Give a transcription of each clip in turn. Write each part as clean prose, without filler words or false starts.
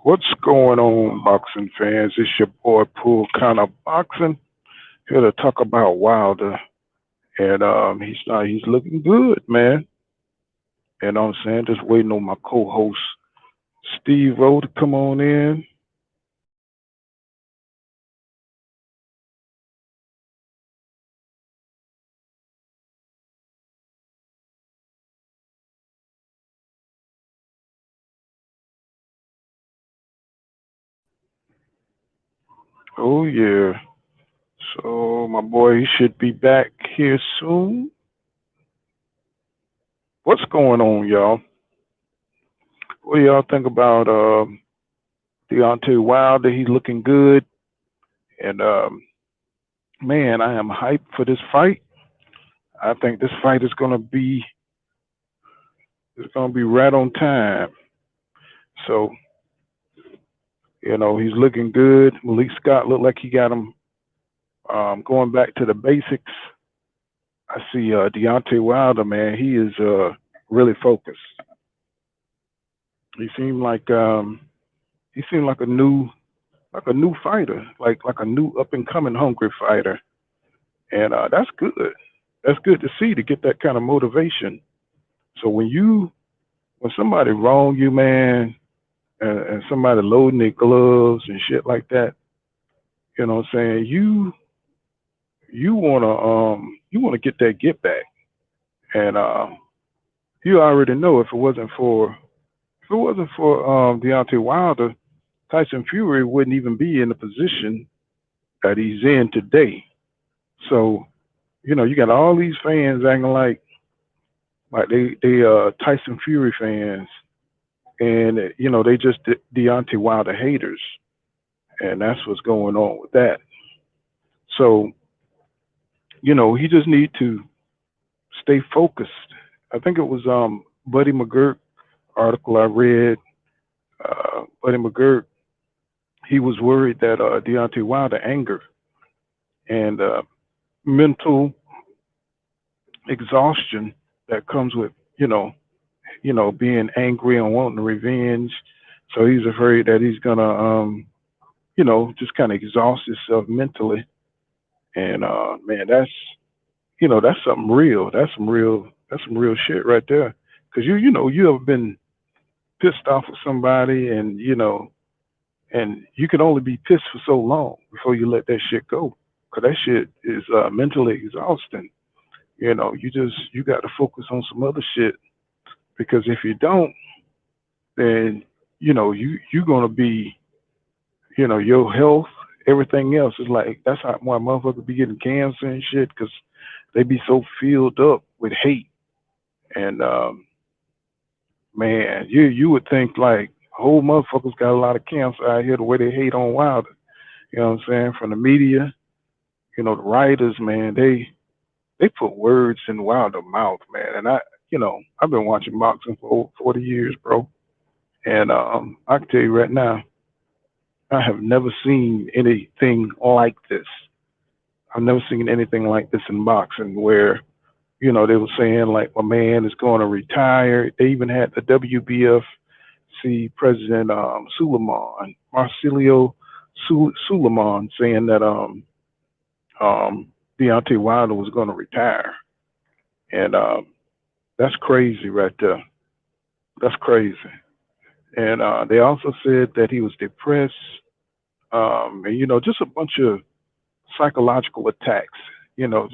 What's going on, boxing fans? It's your boy Pool Kind of Boxing here to talk about Wilder, and he's looking good, man. And I'm saying just waiting on my co-host Steve O to come on in. Oh yeah, so my boy he should be back here soon. What's going on, y'all? What do y'all think about Deontay Wilder? He's looking good, and man, I am hyped for this fight. I think this fight is gonna be right on time. So, he's looking good. Malik Scott looked like he got him going back to the basics. I see Deontay Wilder, man. He is really focused. He seemed like a new fighter, like a new up and coming hungry fighter, and that's good. That's good to see to get that kind of motivation. So when somebody wrong you, man, and somebody loading their gloves and shit like that, you know what I'm saying? You wanna get that get back. And you already know if it wasn't for Deontay Wilder, Tyson Fury wouldn't even be in the position that he's in today. So, you got all these fans acting like they Tyson Fury fans, and they just Deontay Wilder haters, and that's what's going on with that. So, he just need to stay focused. I think it was Buddy McGirt article I read. Buddy McGirt, he was worried that Deontay Wilder anger and mental exhaustion that comes with being angry and wanting revenge. So he's afraid that he's gonna just kind of exhaust himself mentally. And man, that's something real. That's some real shit right there. Cause you ever been pissed off with somebody, and you can only be pissed for so long before you let that shit go. Cause that shit is mentally exhausting. You got to focus on some other shit because if you don't, then you're gonna be, your health, everything else is like that's how why motherfuckers be getting cancer and shit because they be so filled up with hate. And man, you would think like whole motherfuckers got a lot of cancer out here the way they hate on Wilder. You know what I'm saying? From the media, the writers, man, they put words in Wilder's mouth, man. And I've been watching boxing for over 40 years, bro. And I can tell you right now, I have never seen anything like this. I've never seen anything like this in boxing where, they were saying like my man is going to retire. They even had the WBFC president Suleiman, Marcelio Suleiman saying that Deontay Wilder was going to retire. And that's crazy right there. That's crazy. And they also said that he was depressed, and just a bunch of psychological attacks, to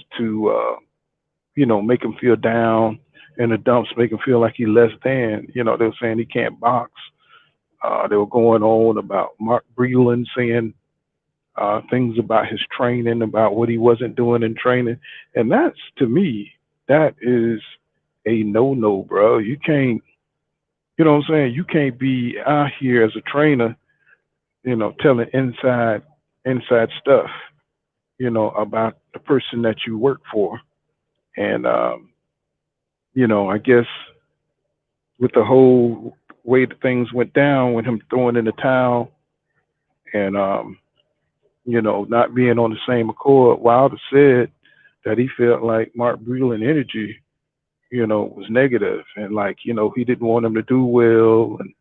make him feel down in the dumps, make him feel like he less than. They were saying he can't box. They were going on about Mark Breland saying things about his training, about what he wasn't doing in training, and that's to me that is a no, bro. You can't, what I'm saying? You can't be out here as a trainer, telling inside stuff, about the person that you work for. And I guess with the whole way that things went down with him throwing in the towel and not being on the same accord, Wilder said that he felt like Mark Breland energy, was negative and like, he didn't want him to do well and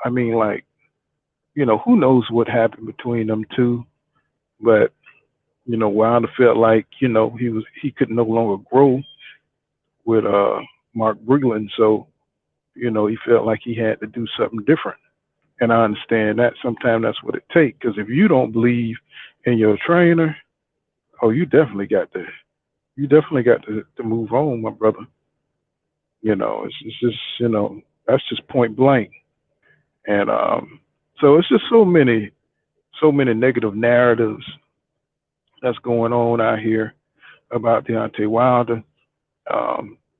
I mean like who knows what happened between them two, but Wilder felt like he could no longer grow with Mark Breland, so he felt like he had to do something different. And I understand that sometimes that's what it takes. Because if you don't believe in your trainer, oh, you definitely got to move on, my brother. It's just that's just point blank. And so it's just so many negative narratives that's going on out here about Deontay Wilder.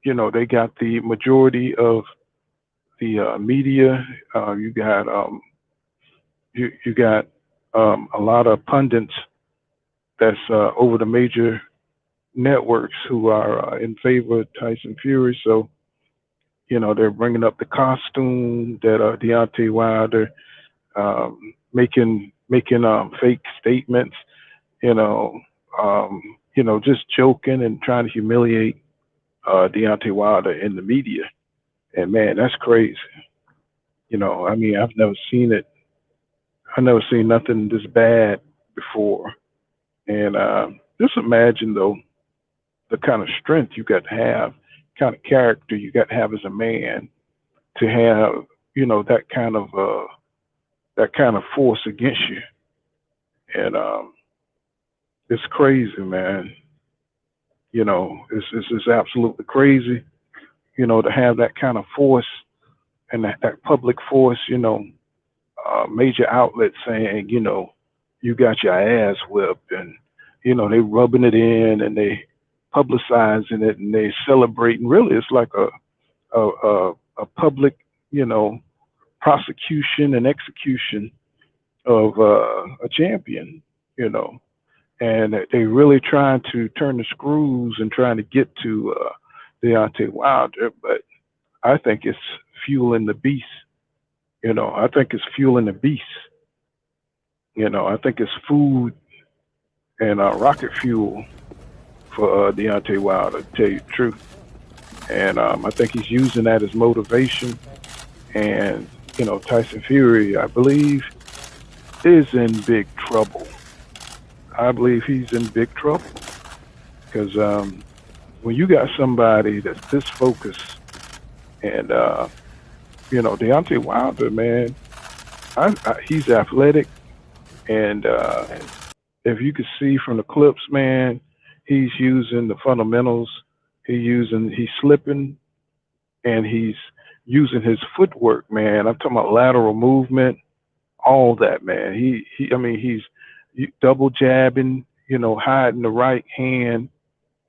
They got the majority of the media. You got you got a lot of pundits that's over the major networks who are in favor of Tyson Fury. So they're bringing up the costume that Deontay Wilder making fake statements. Just joking and trying to humiliate Deontay Wilder in the media. And man, that's crazy. I've never seen it. I've never seen nothing this bad before. And just imagine, though, the kind of strength you got to have, kind of character you got to have as a man to have, that kind of force against you. And it's crazy, man. It's absolutely crazy, to have that kind of force and that public force, major outlets saying, you got your ass whipped, and, they rubbing it in and they publicizing it and they celebrating. Really, it's like a public, prosecution and execution of a champion, and they really trying to turn the screws and trying to get to Deontay Wilder, but I think it's fueling the beast. I think it's fueling the beast. I think it's food and rocket fuel for Deontay Wilder, to tell you the truth. And I think he's using that as motivation. And, Tyson Fury, I believe, is in big trouble. I believe he's in big trouble. Because when you got somebody that's this focused and, Deontay Wilder, man, he's athletic. And if you could see from the clips, man, he's using the fundamentals. He's slipping, and he's using his footwork, man. I'm talking about lateral movement, all that, man. He's double jabbing, hiding the right hand,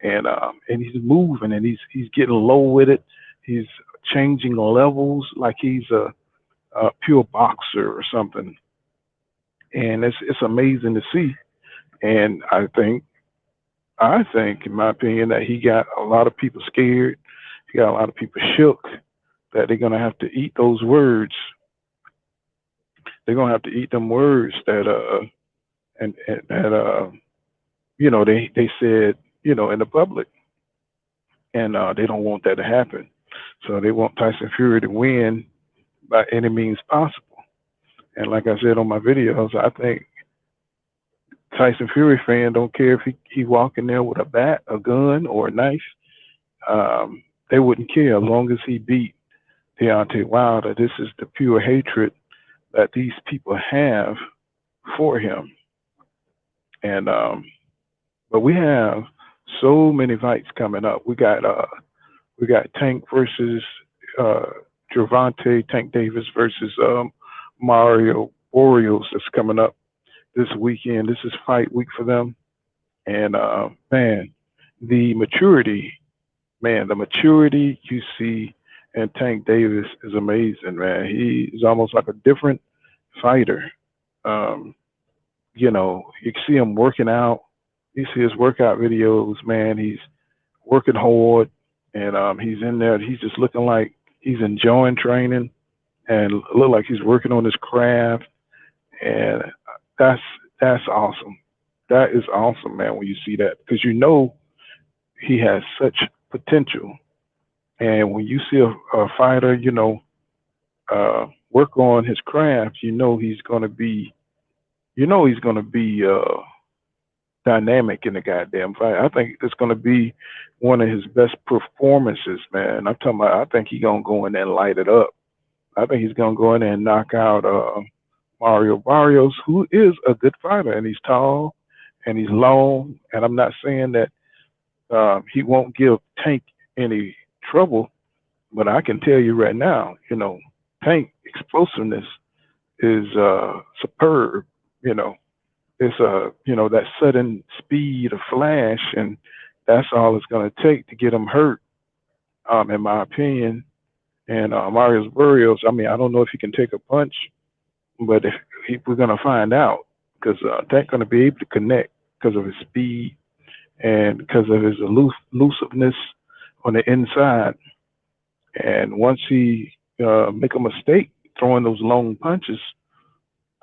and he's moving, and he's getting low with it. He's changing levels like he's a pure boxer or something. And it's amazing to see. And I think, in my opinion, that he got a lot of people scared. He got a lot of people shook that they're gonna have to eat those words. They're gonna have to eat them words that they said in the public, and they don't want that to happen. So they want Tyson Fury to win by any means possible. And like I said on my videos, I think Tyson Fury fan don't care if he walk in there with a bat, a gun, or a knife. They wouldn't care as long as he beat Deontay Wilder. This is the pure hatred that these people have for him. And but we have so many fights coming up. We got Tank versus GervontaTankDavis versus Mario Orioles that's coming up this weekend. This is fight week for them. And man, the maturity you see in Tank Davis is amazing, man. He is almost like a different fighter. You can see him working out. You see his workout videos, man. He's working hard, and he's in there. He's just looking like he's enjoying training and look like he's working on his craft. And that's awesome. That is awesome, man, when you see that, because he has such potential. And when you see a fighter, work on his craft, he's going to be, dynamic in the goddamn fight. I think it's going to be one of his best performances, man. I'm talking about. I think he's going to go in there and light it up. I think he's going to go in there and knock out Mario Barrios, who is a good fighter, and he's tall and he's long. And I'm not saying that he won't give Tank any trouble, but I can tell you right now, Tank explosiveness is superb. It's that sudden speed, a flash, and that's all it's going to take to get him hurt, in my opinion. And Mario Barrios, I mean, I don't know if he can take a punch, but we're going to find out because Tank's going to be able to connect because of his speed and because of his elusiveness on the inside. And once he make a mistake throwing those long punches,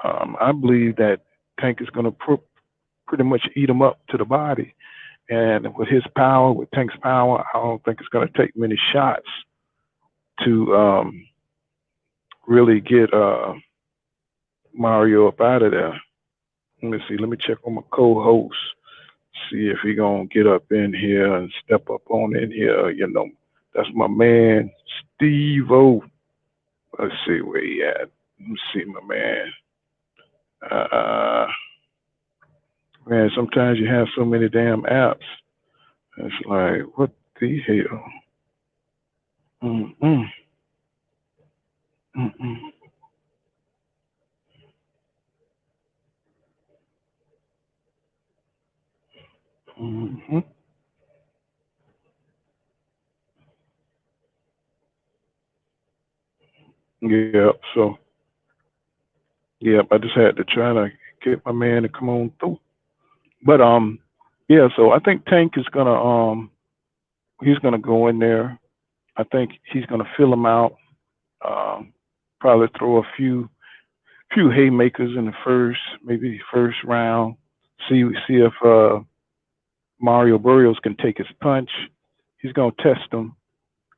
I believe that Tank is going to pretty much eat him up to the body. And with his power, with Tank's power, I don't think it's going to take many shots to really get Mario up out of there. Let me see. Let me check on my co-host, see if he gonna get up in here and step up on in here. That's my man, Steve-O. Let's see where he at. Let me see, my man. Man, sometimes you have so many damn apps. It's like, what the hell? Mm-mm. Mm-mm. Mm-hmm. Yeah, so, yeah, I just had to try to get my man to come on through. But, yeah, so I think Tank is he's gonna go in there. I think he's gonna fill him out. Probably throw a few haymakers in the maybe first round. See if Mario Barrios can take his punch. He's gonna test him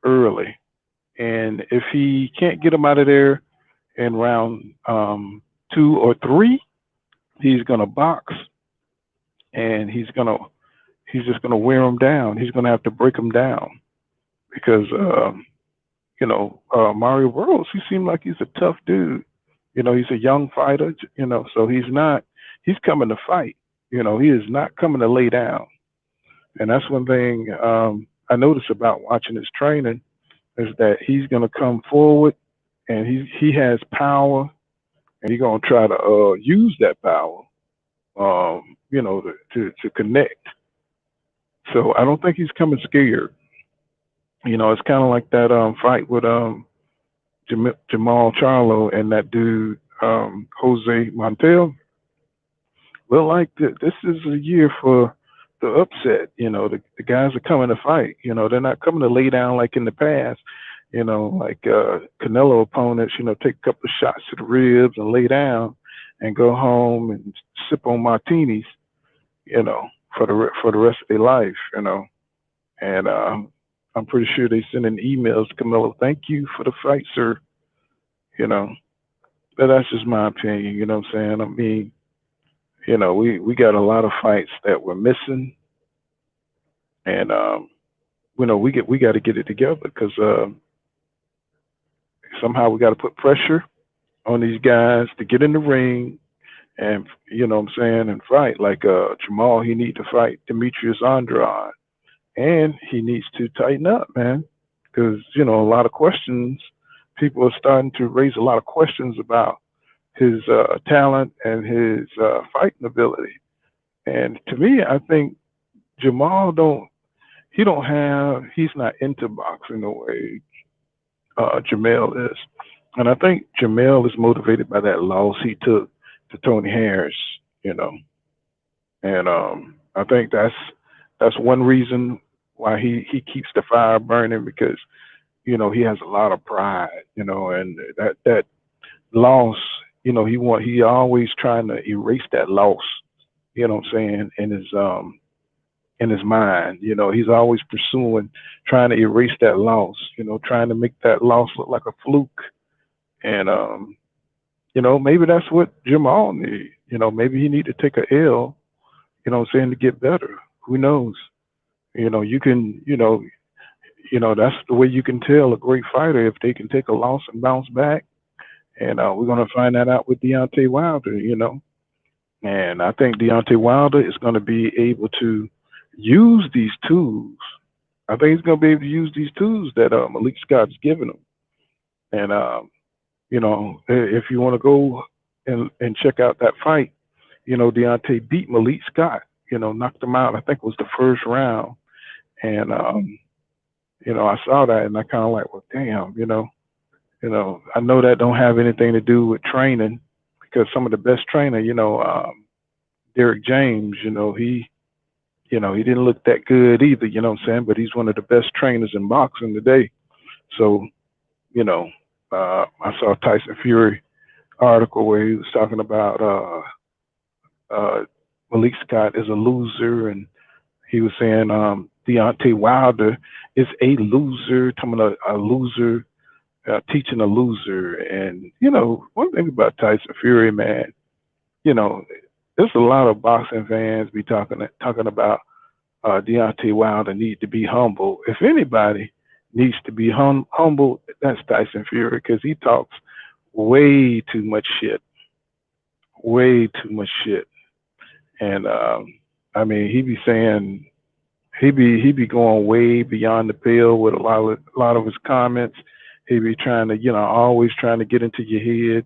early, and if he can't get him out of there in round 2 or 3, he's gonna box, and he's just gonna wear him down. He's gonna have to break him down because Mario Barrios, he seemed like he's a tough dude. He's a young fighter, so he's coming to fight. He is not coming to lay down. And that's one thing I noticed about watching his training is that he's going to come forward and he has power and he's going to try to use that power, to connect. So I don't think he's coming scared. It's kind of like that fight with Jamal Charlo and that dude Jose Montel. Well, like this is a year for the upset. The guys are coming to fight. They're not coming to lay down like in the past. Like Canelo opponents. Take a couple of shots to the ribs and lay down, and go home and sip on martinis. For the rest of their life. And I'm pretty sure they sending emails to Canelo. Thank you for the fight, sir. But that's just my opinion. You know what I'm saying? I mean, we got a lot of fights that we're missing, and we got to get it together because somehow we got to put pressure on these guys to get in the ring, and and fight. Like Jamal, he need to fight Demetrius Andrade, and he needs to tighten up, man, because a lot of questions. People are starting to raise a lot of questions about his talent and his fighting ability. And to me, I think Jamal he's not into boxing the way Jamel is. And I think Jamel is motivated by that loss he took to Tony Harris, And I think that's one reason why he keeps the fire burning because, he has a lot of pride, and that loss, he always trying to erase that loss, in his mind. He's always trying to erase that loss, trying to make that loss look like a fluke, And you know, maybe that's what Jamal need. You know, maybe he need to take a L, you know what I'm saying, to get better. Who knows? You know, you can, that's the way you can tell a great fighter if they can take a loss and bounce back. And we're gonna find that out with Deontay Wilder, you know. And I think Deontay Wilder is gonna be able to use these tools. I think he's gonna be able to use these tools that Malik Scott's given him. And you know, if you want to go and check out that fight, you know, Deontay beat Malik Scott. You know, knocked him out. I think it was the first round. And you know, I saw that and I kind of like, well, damn, I know that don't have anything to do with training because some of the best trainer, Derek James, he didn't look that good either, you know what I'm saying? But he's one of the best trainers in boxing today. So, you know, I saw Tyson Fury article where he was talking about Malik Scott is a loser, and he was saying Deontay Wilder is a loser, talking about a loser, teaching a loser. And you know, one thing about Tyson Fury, man, you know, there's a lot of boxing fans be talking about Deontay Wilder need to be humble. If anybody needs to be humble, that's Tyson Fury because he talks way too much shit, way too much shit. And I mean, he be saying he be going way beyond the pale with a lot of his comments. He be trying to, you know, always trying to get into your head,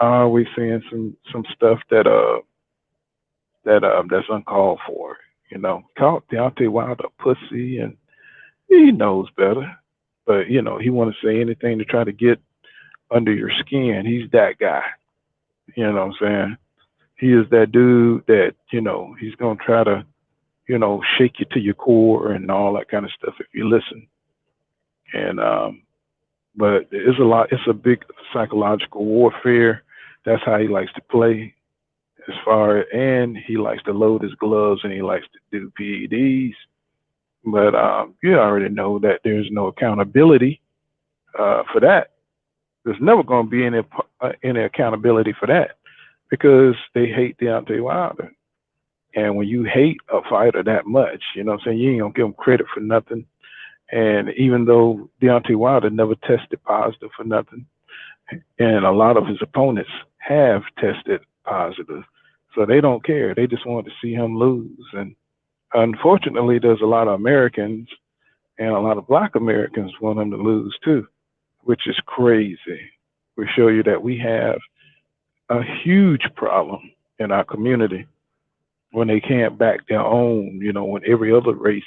always saying some stuff that's uncalled for. You know, called Deontay Wilder a pussy, and he knows better. But you know, he want to say anything to try to get under your skin. He's that guy. You know what I'm saying? He is that dude that, you know, he's gonna try to, you know, shake you to your core and all that kind of stuff if you listen. And but it's a big psychological warfare. That's how he likes to play and he likes to load his gloves and he likes to do PEDs. But you already know that there's no accountability for that. There's never going to be any accountability for that because they hate Deontay Wilder. And when you hate a fighter that much, you know what I'm saying, you ain't going to give him credit for nothing. And even though Deontay Wilder never tested positive for nothing, and a lot of his opponents have tested positive, so they don't care. They just want to see him lose. And unfortunately, there's a lot of Americans and a lot of Black Americans want him to lose too, which is crazy. We show you that we have a huge problem in our community when they can't back their own, you know, when every other race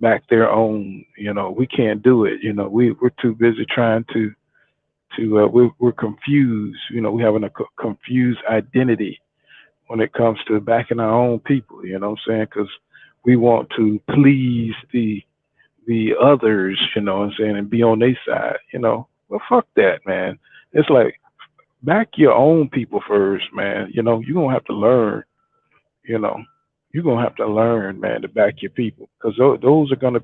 back their own, you know, we can't do it. You know, we're too busy trying to we're confused. You know, we having a confused identity when it comes to backing our own people. You know what I'm saying? Because we want to please the others. You know what I'm saying? And be on their side. You know, well, fuck that, man. It's like back your own people first, man. You know, you're gonna have to learn. You know, you're gonna have to learn, man, to back your people because those are gonna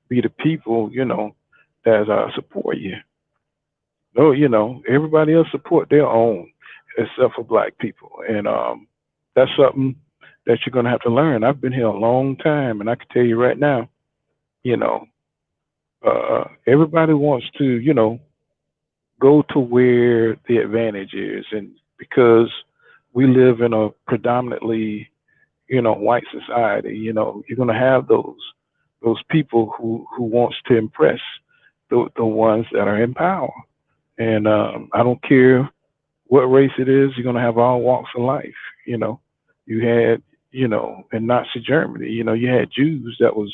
be the people, you know, that support you. No, you know, everybody else support their own, except for Black people, and that's something that you're gonna have to learn. I've been here a long time, and I can tell you right now, you know, everybody wants to, you know, go to where the advantage is, and because we live in a predominantly, you know, white society, you know, you're gonna have those people who wants to impress the ones that are in power. And I don't care what race it is, you're gonna have all walks of life. You know, you had, you know, in Nazi Germany, you know, you had Jews that was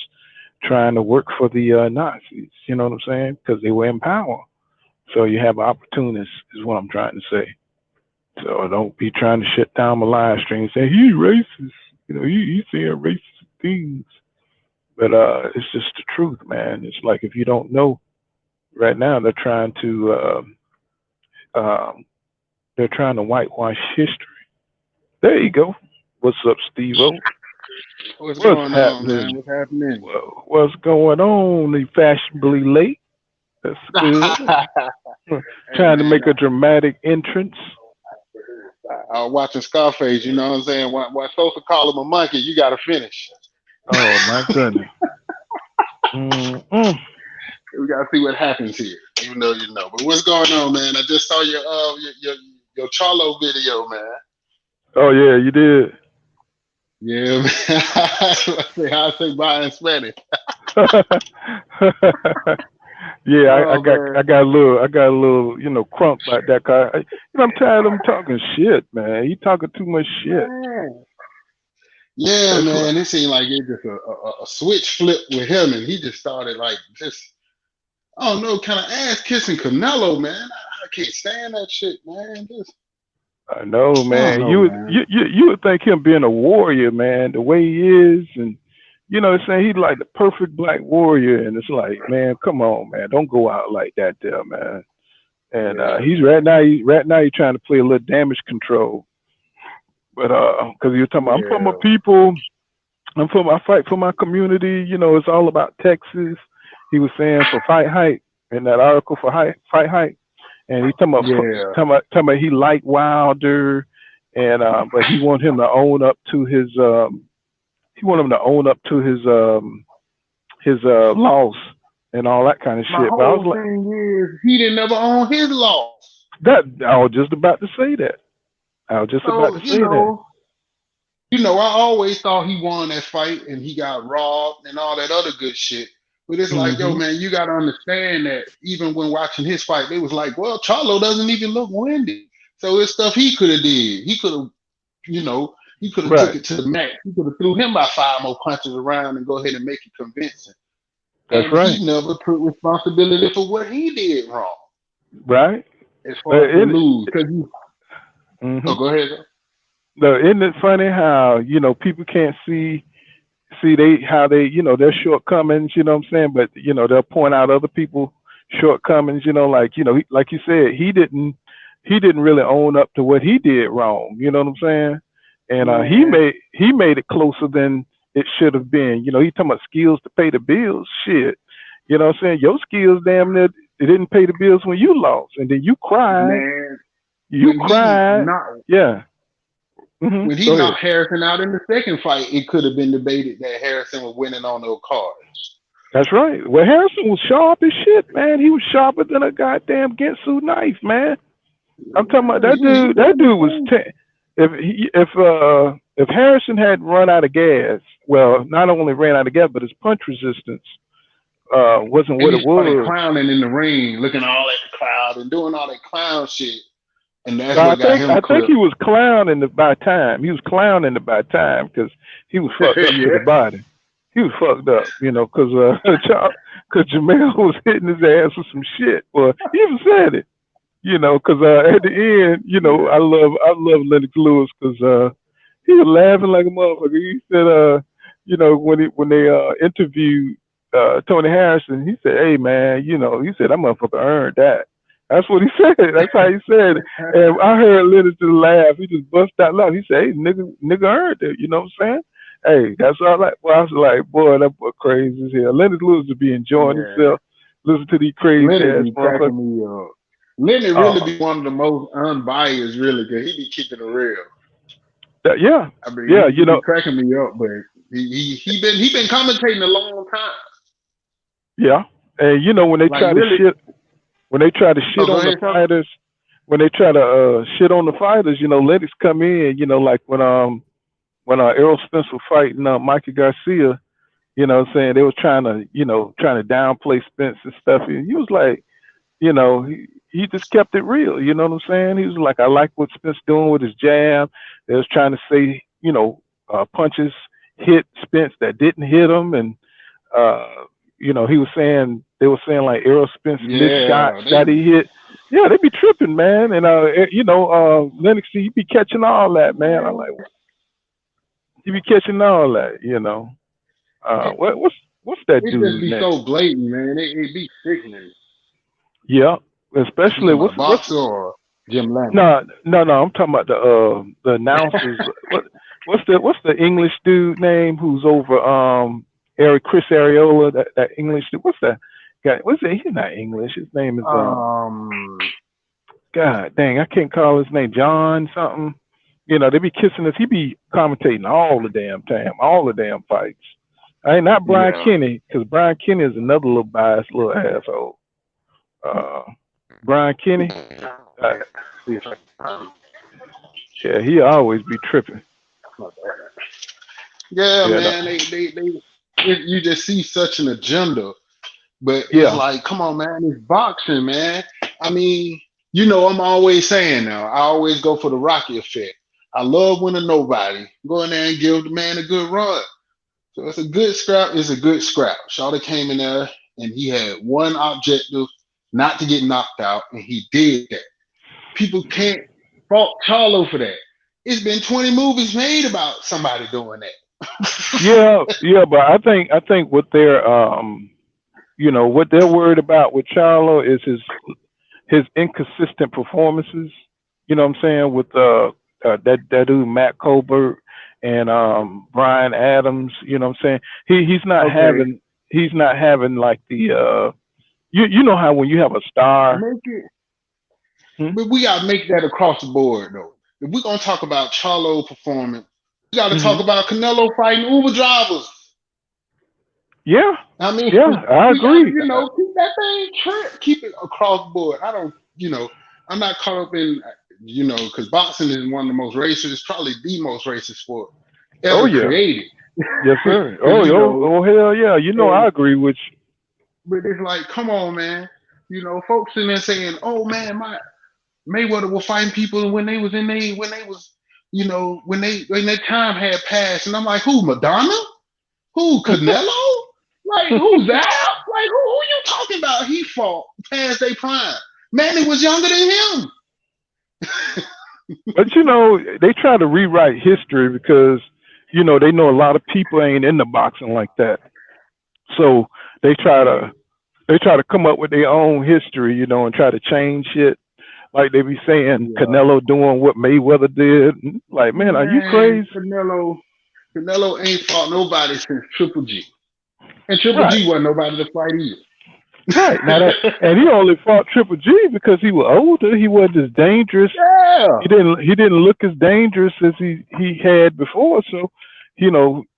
trying to work for the Nazis. You know what I'm saying? Because they were in power. So you have opportunists, is what I'm trying to say. So don't be trying to shut down my live stream and say he's racist. You know, he's saying racist things. But it's just the truth, man. It's like if you don't know, right now they're trying to whitewash history. There you go. What's up, Steve-O? What's What's going on, man? happening? What's happening? What's going on? The fashionably late. That's good. Hey Trying to man, make a dramatic entrance. I was watching Scarface. You know what I'm saying? When Sosa call him a monkey, you got to finish. Oh my goodness. Mm-mm. We got to see what happens here. Even though you know. But what's going on, man? I just saw your Charlo video, man. Oh yeah, you did. Yeah, man. I say bye in Spanish. Yeah, Oh man. I got a little, crump like that guy. I'm tired of him talking shit, man. He talking too much shit. Man. Yeah, That's what. man. It seemed like it just a switch flip with him, and he just started like just I don't know, kind of ass kissing Canelo, man. I can't stand that shit, man. Just I know, I don't man. know, man. You would think him being a warrior, man, the way he is, and saying he's like the perfect black warrior, and it's like, man, come on, man, don't go out like that, there, man. And Yeah, he's man. right now he's trying to play a little damage control, but because you're talking, about, I'm from my Yeah. people, I fight for my community. It's all about Texas. He was saying for Fight Hype in that article for Fight Hype, and he Yeah. talking about he liked Wilder, and but he want him to own up to his loss and all that kind of My shit. But I was whole like, thing is he didn't never own his loss. I was just about to say that. I was just about So, to say that. I always thought he won that fight and he got robbed and all that other good shit. But it's like, yo, Hmm. man, you got to understand that even when watching his fight, they was like, well, Charlo doesn't even look windy. So it's stuff he could have did. He could have, you know, he could have took Right. it to the max. He could have threw him by five more punches around and go ahead and make it convincing. That's And right. he never took responsibility for what he did wrong Right. as far as to In, lose. Because you, hmm oh, go ahead. No, isn't it funny how people can't see how they their shortcomings, you know what I'm saying, but they'll point out other people shortcomings, like like you said, he didn't really own up to what he did wrong, you know what I'm saying, and Man, he made it closer than it should have been. He talking about skills to pay the bills, shit, what I'm saying, your skills damn near it didn't pay the bills when you lost, and then man, you when he cried, knocked yeah. when he Go ahead. knocked Harrison out in the second fight, it could have been debated that Harrison was winning on those cards. That's right. Well, Harrison was sharp as shit, man. He was sharper than a goddamn Ginsu knife, man. I'm talking about Yeah, that he dude. That doing his dude was thing. if Harrison had run out of gas, well, not only ran out of gas, but his punch resistance wasn't And what he it started was. clowning in the ring, looking all at the crowd and doing all that clown shit. And that's So what got him I think he clipped. was clowning it by time. He was clowning it by time because he was fucked up to the Yeah. body. He was fucked up, because cause Jamel was hitting his ass with some shit. Well, he even said it. Because at the end, I love Lennox Lewis because he was laughing like a motherfucker. He said, when they interviewed Tony Harrison, he said, "Hey man, he said that motherfucker earned that." That's what he said. That's how he said it. And I heard Lennox just laugh. He just bust out laughing. He said, "Hey, nigga earned it." You know what I'm saying? Hey, that's all right. Well, I was like, boy, that boy crazy as hell. Lennox Lewis to be enjoying Man, himself, listen to these crazy Leonard ass be motherfuckers. cracking me up. Leonard really Oh, be one of the most unbiased, really, because he be keeping it real. yeah, I mean, yeah. he be cracking me up, but he been commentating a long time. Yeah, and when they Like try to really. shit, when they try to Oh, shit go on the ahead, Chuck. fighters, when they try to shit on the fighters, Lennox come in, like when Errol Spence was fighting Mikey Garcia, what I'm saying, they was trying to downplay Spence and stuff. And he was like, he just kept it real. You know what I'm saying? He was like, I like what Spence doing with his jab. They was trying to say, punches hit Spence that didn't hit him, and uh, he was saying they were saying like Errol Spence missed shots Yeah, that he hit. Yeah, they be tripping, man. And Lennox, he be catching all that, man. I'm like, he be catching all that. it, What's that it just dude be name? so blatant, man. It be sickening. Yeah, You especially talking about what's boxer or Jim Lamb? no. I'm talking about the announcers. What's the English dude name who's over Chris Ariola, that English dude? What's that? What's it? He's not English. His name is Um, God dang, I can't call his name. John something. They be kissing us. He be commentating all the damn time, all the damn fights. I ain't not Brian yeah, Kenny, because Brian Kenny is another little biased little asshole. Brian Kenny, uh, see if I can find it. yeah, he always be tripping. Yeah, Yeah, no, man, you just see such an agenda, but it's yeah, like, come on, man, it's boxing, man. I mean, I'm always saying now, I always go for the Rocky effect. I love winning nobody. Go in there and give the man a good run. So it's a good scrap. It's a good scrap. Shawty came in there and he had one objective, not to get knocked out, and he did that. People can't fault Charlo for that. It's been 20 movies made about somebody doing that. yeah, but I think what they're worried about with Charlo is his inconsistent performances. You know what I'm saying? With that dude Matt Colbert and Brian Adams. You know what I'm saying? He's not Okay, having like the you know how when you have a star. make it. Hmm? But we gotta make that across the board though. If we're gonna talk about Charlo performance, we gotta talk Hmm. about Canelo fighting Uber drivers. Yeah, I mean, yeah, I we gotta, agree. keep that thing keep it across the board. I don't, I'm not caught up in, because boxing is one of the most racist, probably the most racist sport Oh ever yeah, created. yes sir. Because Oh hell yeah. and I agree with but it's like, come on, man. Folks in there saying, "Oh man, my Mayweather was fighting people when they was when they was, when their time had passed." And I'm like, who, Madonna? Who, Canelo? Like, who's that? Like, who you talking about? He fought past their prime. Manny was younger than him. But they try to rewrite history because they know a lot of people ain't into boxing like that. So they try to come up with their own history, and try to change it. Like they be saying Yeah. Canelo doing what Mayweather did. Like, man, are you Man, crazy? Canelo ain't fought nobody since Triple G. And Triple Right, G wasn't nobody to fight right. Now that, either. and he only fought Triple G because he was older. He wasn't as dangerous. Yeah. He didn't look as dangerous as he had before. So,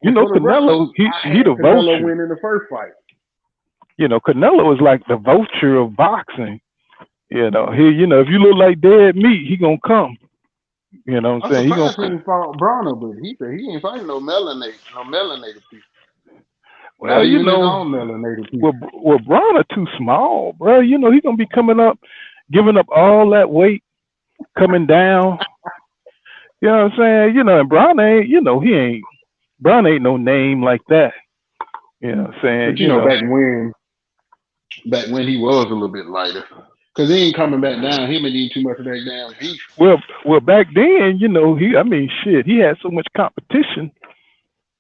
And for the record, Canelo, he I he had the Canelo vulture. win in the first fight. Canelo is like the vulture of boxing. If you look like dead meat, he gonna come. You know what I'm I'm saying? He gonna surprised he ain't fought Bronner, but he said he ain't fighting no melanated people. Not well, even his own melanated people. Braun are too small, bro. He gonna be coming up, giving up all that weight, coming down. You know what I'm saying? And Braun ain't, Braun ain't no name like that. You know what I'm saying? But back when he was a little bit lighter. Cause he ain't coming back down. He been eating too much of that damn beef. Well, back then, I mean, shit, he had so much competition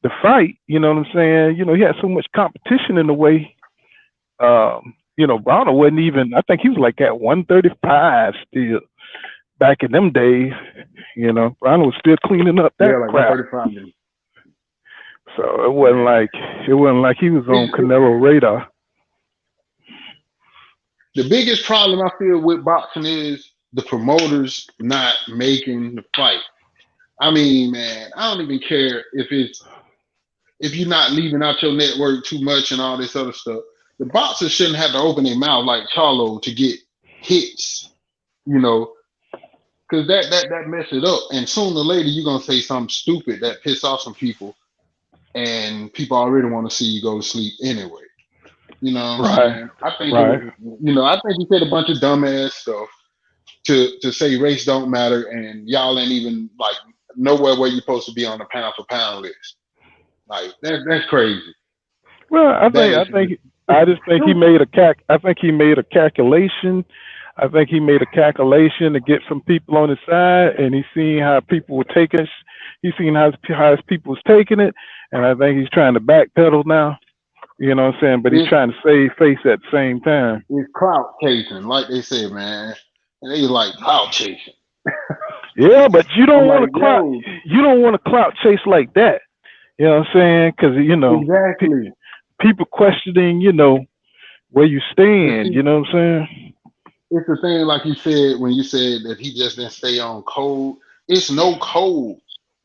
to fight. You know what I'm saying? He had so much competition in the way. Browner wasn't even. I think he was like at 135 still back in them days. Browner was still cleaning up Yeah, that like crap. 135. So Man. it wasn't like he was on Canelo radar. The biggest problem I feel with boxing is the promoters not making the fight. I mean, man, I don't even care if you're not leaving out your network too much and all this other stuff. The boxers shouldn't have to open their mouth like Charlo to get hits, because that mess it up. And sooner or later, you're gonna say something stupid that piss off some people, and people already want to see you go to sleep anyway. You know what I'm Right, saying? I think right. I think he said a bunch of dumbass stuff to say race don't matter, and y'all ain't even like nowhere where you're supposed to be on the pound for pound list. Like that's crazy. Well, That is I just think he stupid. made I think he made a calculation. I think he made a calculation to get some people on his side, and he seen how people were taking it. He seen how his people was taking it, and I think he's trying to backpedal now. You know what I'm saying? But he's It's trying to save face at the same time. it's clout chasing, like they said, man. And they like clout chasing. Yeah, but you I'm don't want like, to clout. yo, You don't want to clout chase like that. You know what I'm saying? Because exactly. people questioning, where you But stand. see, You know what I'm saying? it's the thing, like you said, when you said that he just didn't stay on code. It's no code,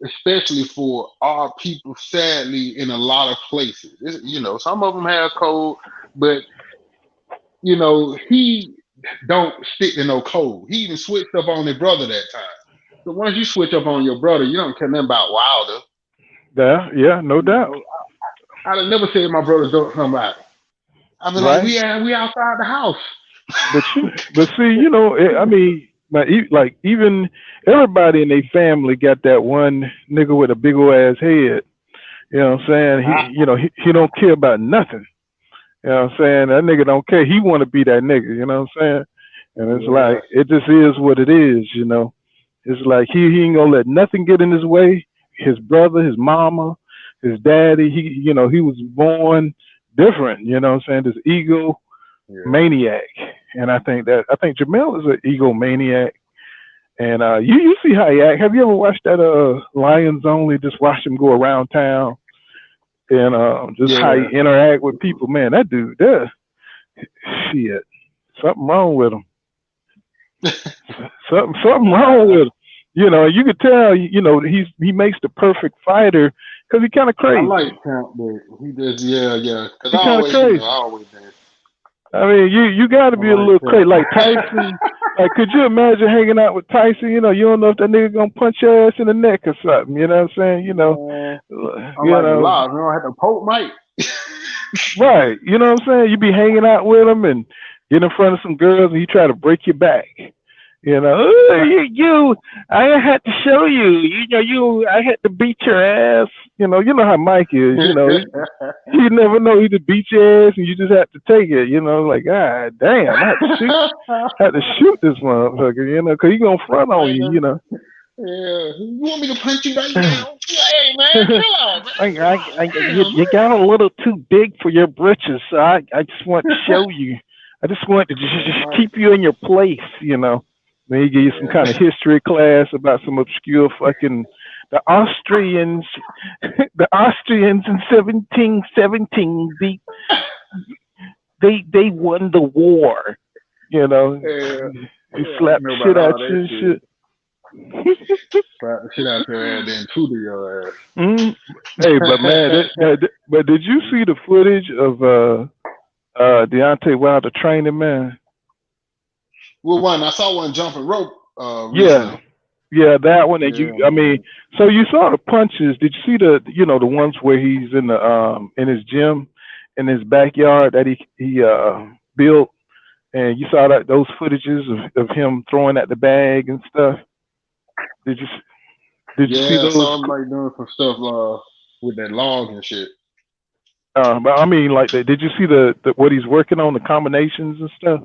especially for our people. Sadly, in a lot of places, some of them have code, but he don't stick to no code. He even switched up on his brother that time. So once you switch up on your brother, you don't care nothing about Wilder. Yeah, no doubt. I'd have never said my brother don't somebody. I mean, like Right. we outside the house. But see, I mean, like even everybody in their family got that one nigga with a big old ass head. You know what I'm saying? He don't care about nothing. You know what I'm saying? That nigga don't care. He want to be that nigga. You know what I'm saying? And it's Yeah, like it just is what it is. It's like he ain't gonna let nothing get in his way. His brother, his mama, his daddy. He was born different. You know what I'm saying? This ego yeah, maniac, and I think Jamel is an egomaniac. And you see how he act. Have you ever watched that Lions Only? Just watch him go around town and just how he yeah. interact with people. Man, that dude, there, shit, something wrong with him. Something wrong with him. You could tell. He makes the perfect fighter because he kind of I crazy. like Camp, but he just yeah. Cause He kind of I crazy. always been. I mean, you got to I be a like little crazy. Camp. Like Tyson, like could you imagine hanging out with Tyson? You don't know if that nigga gonna punch your ass in the neck or something. You know what I'm saying? Man, I You like the know, law. We don't have to poke Mike. right? You know what I'm saying? You be hanging out with him and get in front of some girls and he try to break your back. "Oh, I had to show you. I had to beat your ass. You know how Mike is. You never know. He just beat your ass and you just have to take it. Like, God damn, I had to shoot this motherfucker, because he gonna front on you, Man, yeah. You want me to punch you right I, now? Hey, man, chill out, man. you, Damn, you got a little too big for your britches, so I just want to show you. I just want to just man. keep you in your place. Then he give you some kind of history class about some obscure fucking the Austrians, the Austrians in 1717 they won the war. You know, Yeah, he yeah, I slapped know the about shit out all that you and shit. shit. Slap the shit out your ass, then tutor your Mm. Hey, but man, ass. but did you see the footage of Deontay Wilder training, man? Well, one I saw one jumping rope Yeah, recently. yeah, that one. And Yeah, I mean, man. so you saw the punches. Did you see the ones where he's in his gym in his backyard that he built, and you saw that those footages of him throwing at the bag and stuff. Did you did you see Yeah, I those? saw him like doing some stuff with that log and shit. But I mean, like, did you see the what he's working on, the combinations and stuff?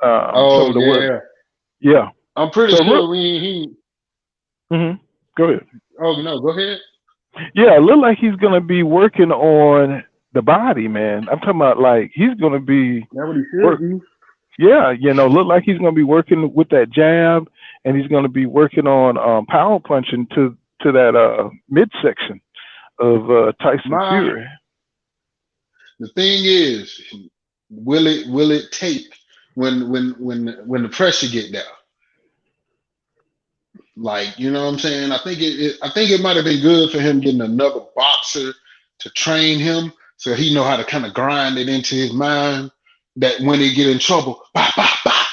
Some Oh of the work. yeah, Yeah. I'm pretty So sure look. he. Go ahead. Oh no, go ahead. Yeah, it look like he's gonna be working on the body, man. I'm talking about like he's gonna be That's what he should work. be. Yeah, look like he's gonna be working with that jab, and he's gonna be working on power punching to that midsection of Tyson My Fury. The thing is, will it take when the pressure get there? Like, you know what I'm saying? I think it might have been good for him getting another boxer to train him so he know how to kind of grind it into his mind that when he get in trouble, bah, bah, bah,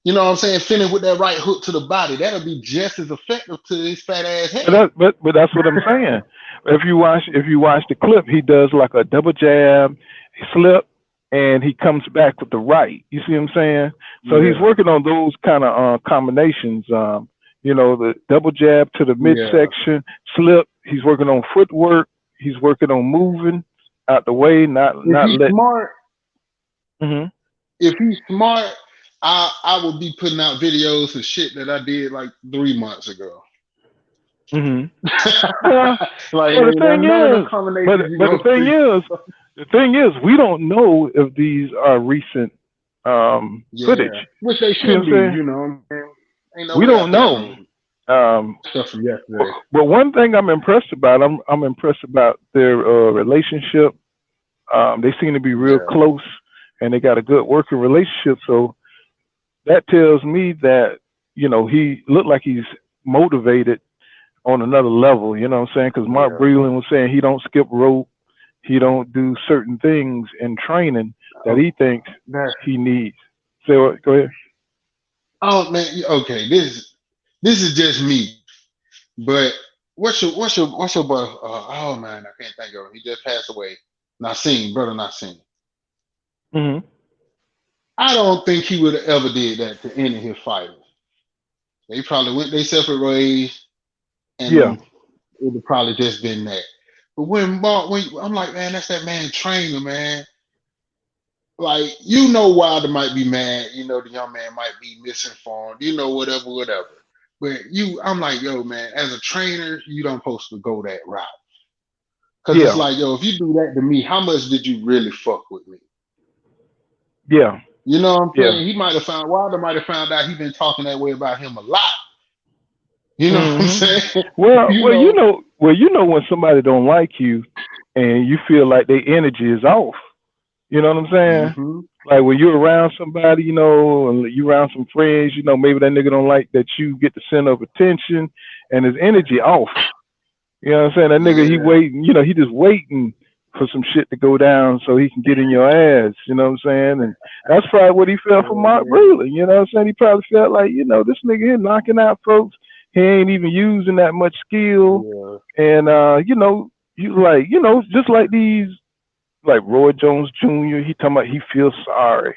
you know what I'm saying? Finish with that right hook to the body. That'll be just as effective to his fat ass But head. but that's what I'm saying. If you watch the clip, he does like a double jab, slip, and he comes back with the right. You see what I'm saying? So he's Yeah, working on those kind of combinations. The double jab to the yeah. midsection, slip. He's working on footwork. He's working on moving out the way, not If not he's letting. smart, Hmm. if he's smart, I would be putting out videos of shit that I did like 3 months ago. Hmm. Well, Like well, the thing none of them is, but combinations you but the gonna thing see. is, we don't know if these are recent footage. Yeah, which they See what should I'm be. saying? You know, ain't no We way I don't found know. no Um, stuff from but, yesterday. but one thing I'm impressed about, I'm impressed about their relationship. They seem to be real Yeah, close. and they got a good working relationship. So that tells me that, he looked like he's motivated on another level, you know what I'm saying? Because Mark Yeah. Breland was saying he don't skip rope, he don't do certain things in training that he thinks he needs. So go ahead. Oh man, okay. This is just me, but what's your boy? Oh man, I can't think of him. He just passed away. Nassim, brother Nassim. Hmm. I don't think he would have ever did that to any of his fighters. They probably went their separate ways, Yeah, and it would probably just been that. But when I'm like, man, that's that man trainer, man. Like, Wilder might be mad, the young man might be misinformed, whatever, whatever. But I'm like, yo, man, as a trainer, you don't supposed to go that route. Cause it's yeah, like, yo, if you do that to me, how much did you really fuck with me? yeah, You know what I'm yeah. saying? Wilder might have found out he been talking that way about him a lot. You know what I'm Hmm. saying? Well, you well, know, when somebody don't like you, and you feel like their energy is off. You know what I'm saying? hmm Like when you're around somebody, and you around some friends, maybe that nigga don't like that you get the center of attention, and his energy off. You know what I'm saying? That nigga, he yeah, waiting, he just waiting for some shit to go down so he can get in your ass. You know what I'm saying? And that's probably what he felt for Mark yeah, Breland. You know what I'm saying? He probably felt like, this nigga here knocking out folks. He ain't even using that much skill. yeah, And, you like, just like these, like Roy Jones Jr., he talking about he feels sorry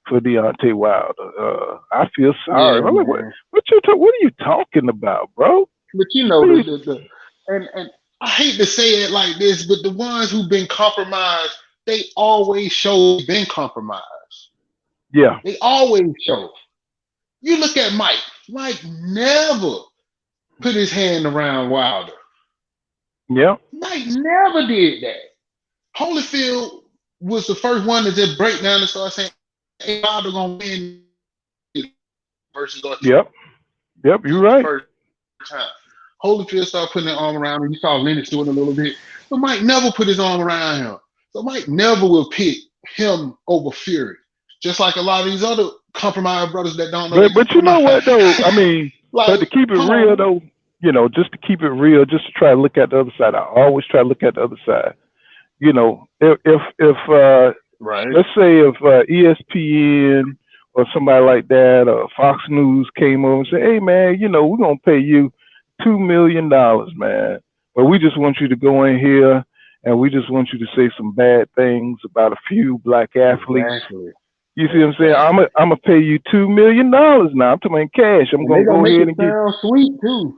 for Deontay Wilder. I feel sorry. yeah, I'm like, man. what are you talking about, bro? But What are you, and I hate to say it like this, but the ones who've been compromised, they always show been compromised. yeah, They always show. You look at Mike. Mike never put his hand around Wilder. yeah, Mike never did that. Holyfield was the first one to just break down and start saying, "Hey, Wilder gonna win versus Ortiz." yep, yep, you're The right. first time. Holyfield started putting his arm around him. You saw Lennox doing a little bit, but Mike never put his arm around him. So Mike never will pick him over Fury. Just like a lot of these other compromised brothers that don't know they But you know compromise. what though? I mean, but Like, to keep it come on, real man. though, just to keep it real, just to try to look at the other side. I always try to look at the other side. If Right. let's say if ESPN or somebody like that or Fox News came over and said, "Hey man, we're gonna pay you $2 million, man, but we just want you to go in here and we just want you to say some bad things about a few black athletes." Exactly. You see what I'm saying? Exactly. I'm gonna pay you $2 million now. I'm talking about cash. I'm And they gonna gonna go make ahead it and get. sound sweet too.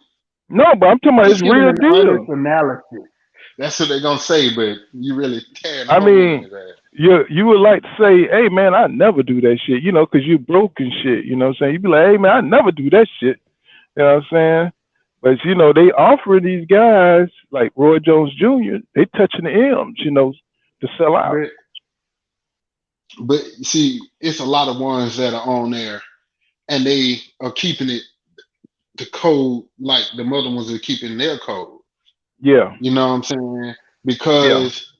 No, but I'm talking about it's Just giving real an honest deal. analysis. That's what they're gonna say, but you really tearing a I hole in mean, his ass. you would like to say, "Hey man, I never do that shit," because you're broke and shit. You know what I'm saying? You'd be like, "Hey man, I never do that shit." You know what I'm saying? But they offer these guys like Roy Jones Jr. They touching the M's, to sell out. But but see, it's a lot of ones that are on there and they are keeping it the code like the mother ones are keeping their code. Yeah, You know what I'm saying? yeah, Because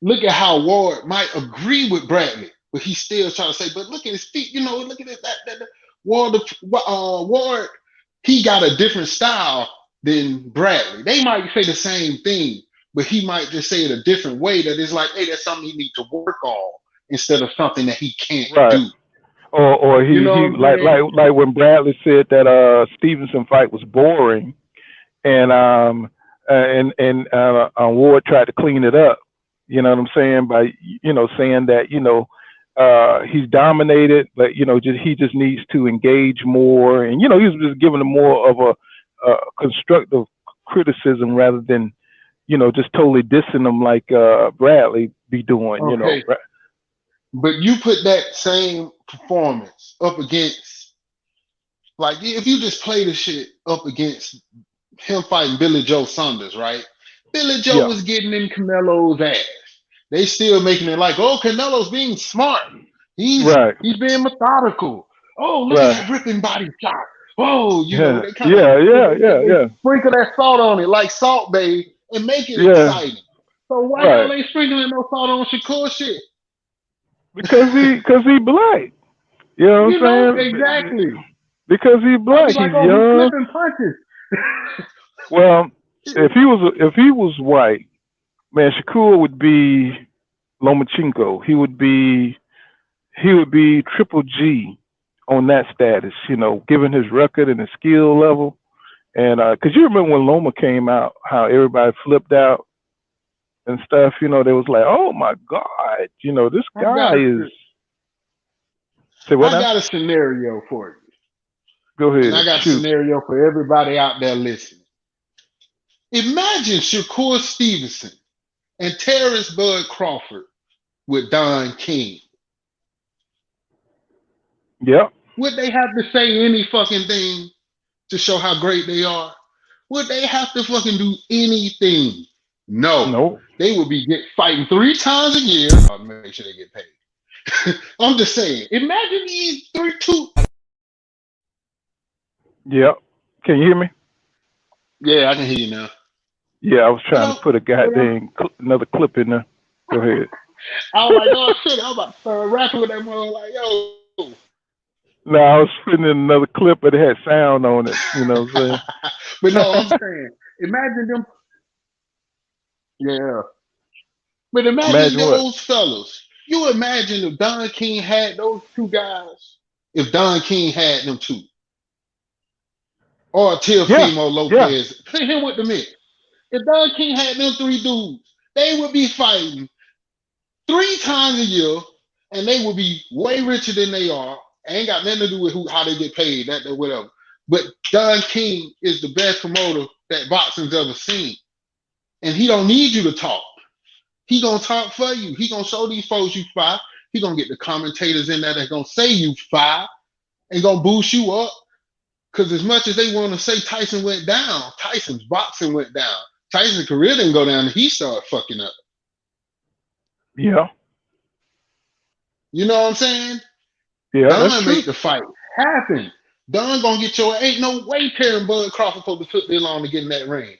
look at how Ward might agree with Bradley, but he's still trying to say, but look at his feet, look at it, that Ward, he got a different style than Bradley. They might say the same thing, but he might just say it a different way that is like, hey, that's something he needs to work on instead of something that he can't right. do. Or You know what he I'm like saying? when Bradley said that Stevenson fight was boring, and Ward tried to clean it up. You know what I'm saying? By saying that he's dominated, but he just needs to engage more, and he was just giving him more of a constructive criticism rather than just totally dissing him like Bradley be doing. Okay. But you put that same performance up against, like, if you just play the shit up against him fighting Billy Joe Saunders, right? Billy Joe Yeah, was getting in Canelo's ass. They still making it like, oh, Canelo's being smart. right, He's being methodical. Oh, look at right. that ripping body shot. Oh, Yeah, they kind of yeah, yeah, yeah, they yeah, sprinkle that salt on it like Salt Bay and make it yeah. exciting. So why y'all Right. ain't sprinkling no salt on Shakur shit? Because he black. You know what You know, I'm saying? exactly. Because he I was black. like, He's oh, he's young. flipping punches. Well, if he was white, man, Shakur would be Lomachenko. He would be Triple G on that status. You know, given his record and his skill level. And because you remember when Loma came out, how everybody flipped out and stuff. You know, they was like, "Oh my God!" You know, this I guy got a, is. Say what I now? got a scenario for you, Go and I ahead, got a shoot. scenario for everybody out there listening. Imagine Shakur Stevenson and Terrence Bud Crawford with Don King. Yep. Would they have to say any fucking thing to show how great they are? Would they have to fucking do anything? No. No. They would be fighting 3 times a year. Make sure they get paid. I'm just saying. Imagine these two. Yep. Can you hear me? Yeah, I can hear you now. Yeah, I was You trying to know, put a goddamn another clip in there. Go ahead. I was like, oh shit, I'm about to start rapping with that mother like, yo. No, I was putting in another clip, but it had sound on it. You know what I'm But no, I'm saying? saying, imagine them. Yeah. But imagine Imagine what? those fellas. You imagine if Don King had those two guys, if Don King had them two, or Yeah. Teofimo Yeah. Lopez, put him with the mix. If Don King had them three dudes, they would be fighting 3 times a year, and they would be way richer than they are. Ain't got nothing to do with how they get paid, that whatever. But Don King is the best promoter that boxing's ever seen, and he don't need you to talk. He gonna talk for you. He gonna show these folks you fight. He gonna get the commentators in there that's gonna say you fight and gonna boost you up. Cause as much as they want to say Tyson went down, Tyson's boxing went down. Tyson's career didn't go down and he started fucking up. Yeah. You know what I'm saying? Yeah. That's Don true. make the fight happen. Don gonna get your ain't no way Terry Bud Crawford supposed to took this long to get in that ring.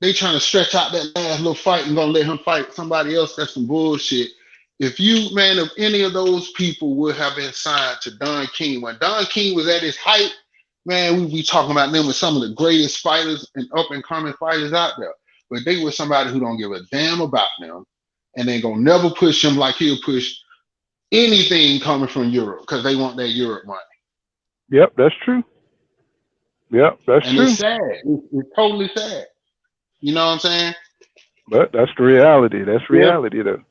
They trying to stretch out that last little fight and gonna let him fight somebody else. That's some bullshit. If you, man, if any of those people would have been signed to Don King, when Don King was at his height, man, we be talking about them with some of the greatest fighters and up and coming fighters out there. But they were somebody who don't give a damn about them, and they gonna never push him like he'll push anything coming from Europe because they want that Europe money. Yep. That's true. Yep. That's And it's true. sad. It's totally sad. You know what I'm saying? But that's the reality. That's Yeah. reality, though.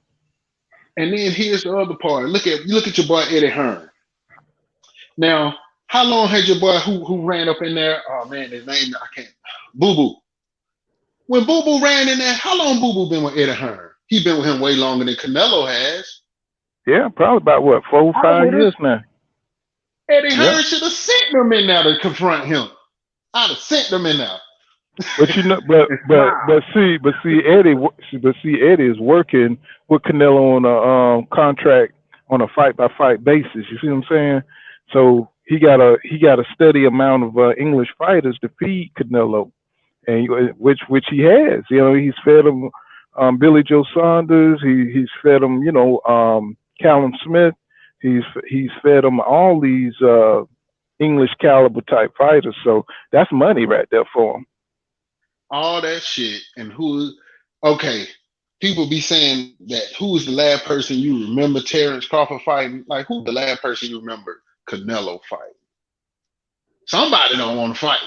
And then here's the other part. Look at your boy Eddie Hearn. Now, how long had your boy who ran up in there? Oh man, his name I can't. Boo Boo. When Boo Boo ran in there, how long Boo Boo been with Eddie Hearn? He been with him way longer than Canelo has. Yeah. Probably about what 4 or I 5 would have. years now. Eddie Yeah. Hearn should have sent them in there to confront him. I'd have sent them in there. But you know, And smile. but see, Eddie is working with Canelo on a contract on a fight by fight basis. You see what I'm saying? So he got a steady amount of English fighters to feed Canelo, and which he has. You know, he's fed him Billy Joe Saunders. He's fed him, you know, Callum Smith. He's fed him all these English caliber type fighters. So that's money right there for him. All that shit. And okay, people be saying that who's the last person you remember Terrence Crawford fighting? Like, who's the last person you remember Canelo fighting? Somebody don't want to fight.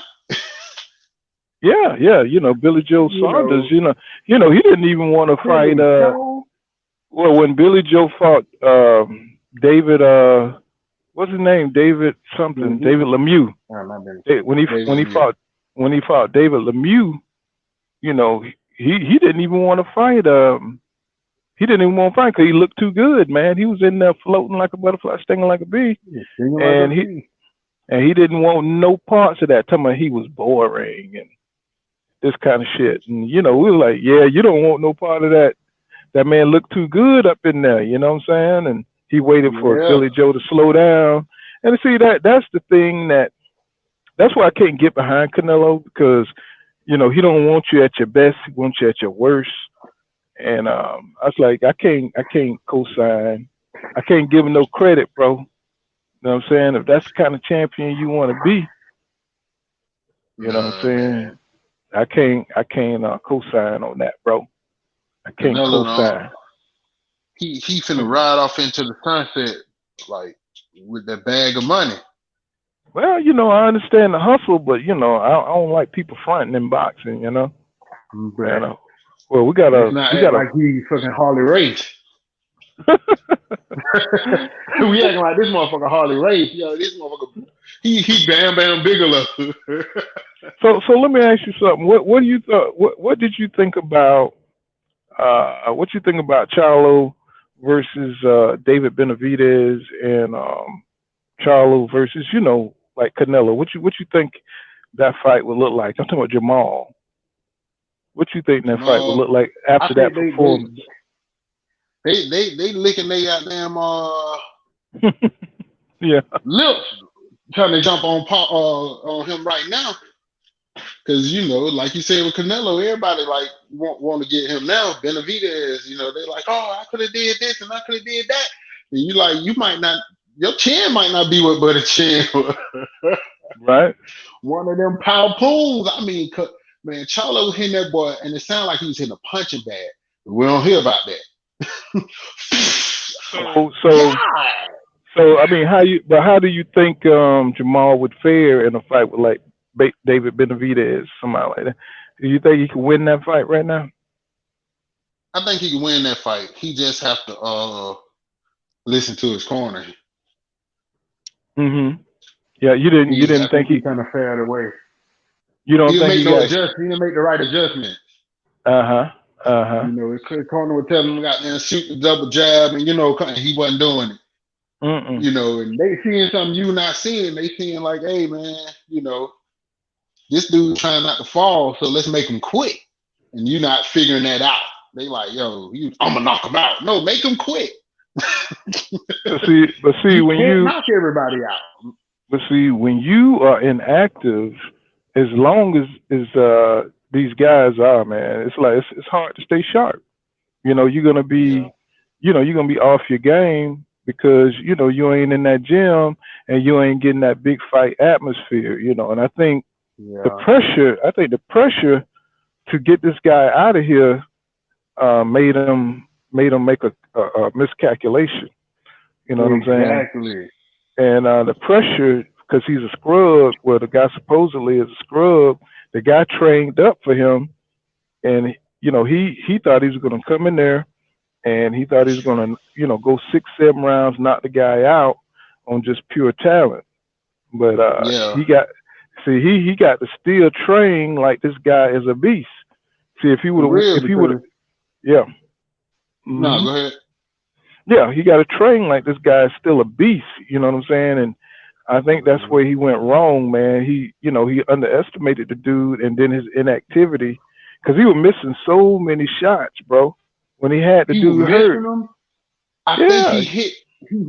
Yeah, yeah, you know, Billy Joe You Saunders, know, he didn't even want to fight Billy Joe. well when Billy Joe fought David what's his name? David something, Mm-hmm. David Lemieux. I remember. When he fought David Lemieux, you know, he didn't even want to fight he didn't even want to fight because he looked too good, man. He was in there floating like a butterfly, stinging like a bee. And he didn't want no parts of that. Talking about he was boring and this kind of shit. And you know, we were like, yeah, you don't want no part of that. That man looked too good up in there. You know what I'm saying? And he waited for Yeah. Billy Joe to slow down. And see that's the thing that's why I can't get behind Canelo because you know he don't want you at your best. He wants you at your worst. And I was like, I can't co-sign. I can't give him no credit, bro. You know what I'm saying? If that's the kind of champion you want to be, you know what I'm Nah, saying? man. I can't co-sign on that, bro. I can't Canelo, no, co-sign. he finna ride off into the sunset like with that bag of money. Well, I understand the hustle, but I don't like people fronting in boxing. But And well, we let's gotta not we act gotta like he fucking Harley Race. We acting like this motherfucker Harley Race. Yo, this motherfucker, he Bam Bam Bigelow. So let me ask you something. What do you thought? What did you think about? What you think about Charlo versus David Benavidez and Charlo versus like Canelo? What you think that fight would look like? I'm talking about Jamal. What you think that fight would Jamal, look like I after that think performance? they licking their goddamn Yeah. lips trying to jump on him right now. Cause like you said with Canelo, everybody like want to get him now. Benavidez, they like, oh, I could have did this and I could have did that. And you like, you might not, your chin might not be what Buddy Chin was. Right. One of them power pools. I mean, man, Charlo was hitting that boy, and it sounded like he was hitting a punching bag. We don't hear about that. Like, So so God. so I mean, how do you think Jamal would fare in a fight with like David Benavidez, somebody like that? Do you think he could win that fight right now? I think he can win that fight. He just have to listen to his corner. Hmm. Yeah, you didn't I think think he kind of fared away. you don't He'll think make he no got. adjust. He'll make the right adjustment. Uh-huh. Uh-huh. His corner would tell him got there shoot the double jab, and he wasn't doing it. Mm-mm. And they seeing something you not seeing. They seeing like, hey man, this dude trying not to fall, so let's make him quit. And you not figuring that out. They like, yo, I'm gonna knock him out. No, make him quit. But see You when can't you knock everybody out. but see when you are inactive, as long as these guys are, man, it's like it's hard to stay sharp. You're gonna Yeah, be you're gonna be off your game because you ain't in that gym and you ain't getting that big fight atmosphere. And yeah. the pressure to get this guy out of here made him make a miscalculation. You know what I'm saying? Exactly. And the pressure, because he's a scrub, well, the guy supposedly is a scrub. The guy trained up for him, and he thought he was going to come in there, and he thought he was going to go 6, 7 rounds, knock the guy out on just pure talent. But Yeah. he got to still train like this guy is a beast. See, For real, if he would have, because yeah. no, Hmm. go ahead. Yeah, he got to train like this guy is still a beast. You know what I'm saying? And I think that's Mhm. where he went wrong, man. He underestimated the dude, and then his inactivity, because he was missing so many shots, bro. When he had the He was dude missing hurt, them. I think yeah. he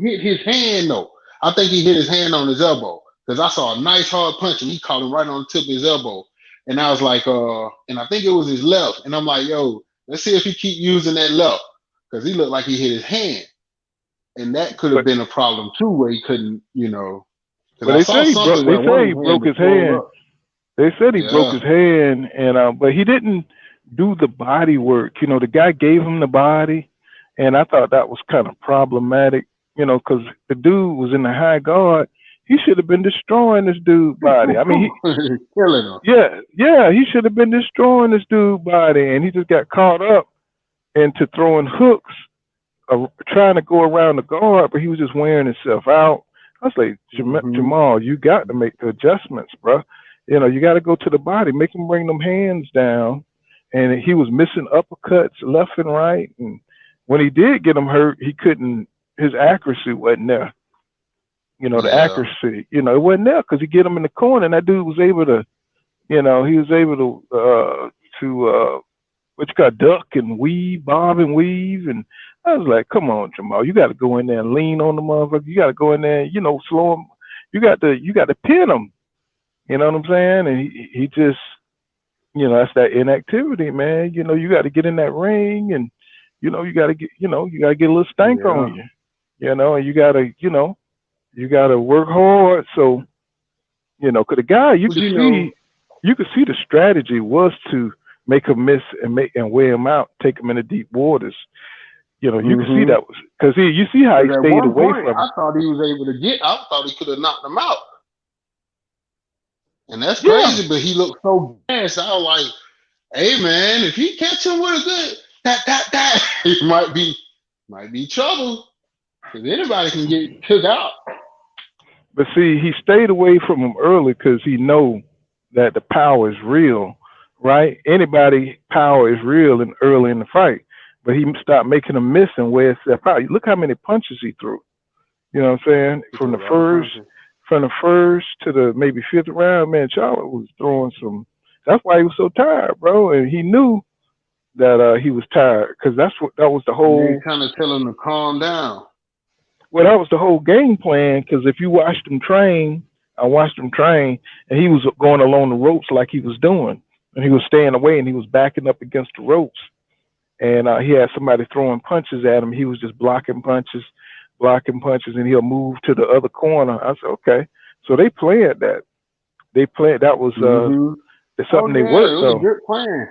hit his hand though. I think he hit his hand on his elbow because I saw a nice hard punch and he caught him right on the tip of his elbow. And I was like, and I think it was his left. And I'm like, yo, let's see if he keep using that left because he looked like he hit his hand, and that could have But been a problem too where he couldn't, because but I saw something they where one say of he his hands broke was his swole hand. up. They said he broke Yeah, his hand, and but he didn't do the body work. The guy gave him the body, and I thought that was kind of problematic. Because the dude was in the high guard. He should have been destroying this dude's body. I mean, killing him. yeah, he should have been destroying this dude's body, and he just got caught up into throwing hooks, trying to go around the guard, but he was just wearing himself out. I was like, Hmm. Jamal, you got to make the adjustments, bro. You got to go to the body, make him bring them hands down. And he was missing uppercuts left and right. And when he did get him hurt, he couldn't. His accuracy wasn't there. The Yeah. accuracy, it wasn't there because he get him in the corner, and that dude was able to, he was able to what you got, duck and weave, bob and weave, and I was like, come on, Jamal, you got to go in there and lean on the motherfucker. You got to go in there, slow him. You got to pin him. You know what I'm saying? And he just, that's that inactivity, man. You got to get in that ring and you gotta get, you gotta get a little stank Yeah. on you, and you gotta work hard. So, 'cause the guy, But you know, you could see the strategy was to make him miss and wear him out, take him into deep waters. You could see mm-hmm. that was because you see how he Because at stayed one away point, from him. I thought he could have knocked him out. And that's Yeah, crazy, but he looked so fast. I was like, hey man, if he catch him with a good that, it might be trouble. Because anybody can get took out. but see, he stayed away from him early because he know that the power is real, right? Anybody power is real and early in the fight, but he stopped making him miss and wear himself out. Look how many punches he threw. You know what I'm saying? He threw a lot of punches. From the first to the maybe fifth round, man, Charlotte was throwing some. That's why he was so tired, bro, and he knew that he was tired because that was the And they whole. kind of tell him to calm down. Well, that was the whole game plan. Because if you watched him train, I watched him train, and he was going along the ropes like he was doing, and he was staying away, and he was backing up against the ropes, and he had somebody throwing punches at him. He was just blocking punches, and he'll move to the other corner. I said, okay, so they planned that. They planned that was Mm-hmm. something they Yeah, it worked was a on. good plan.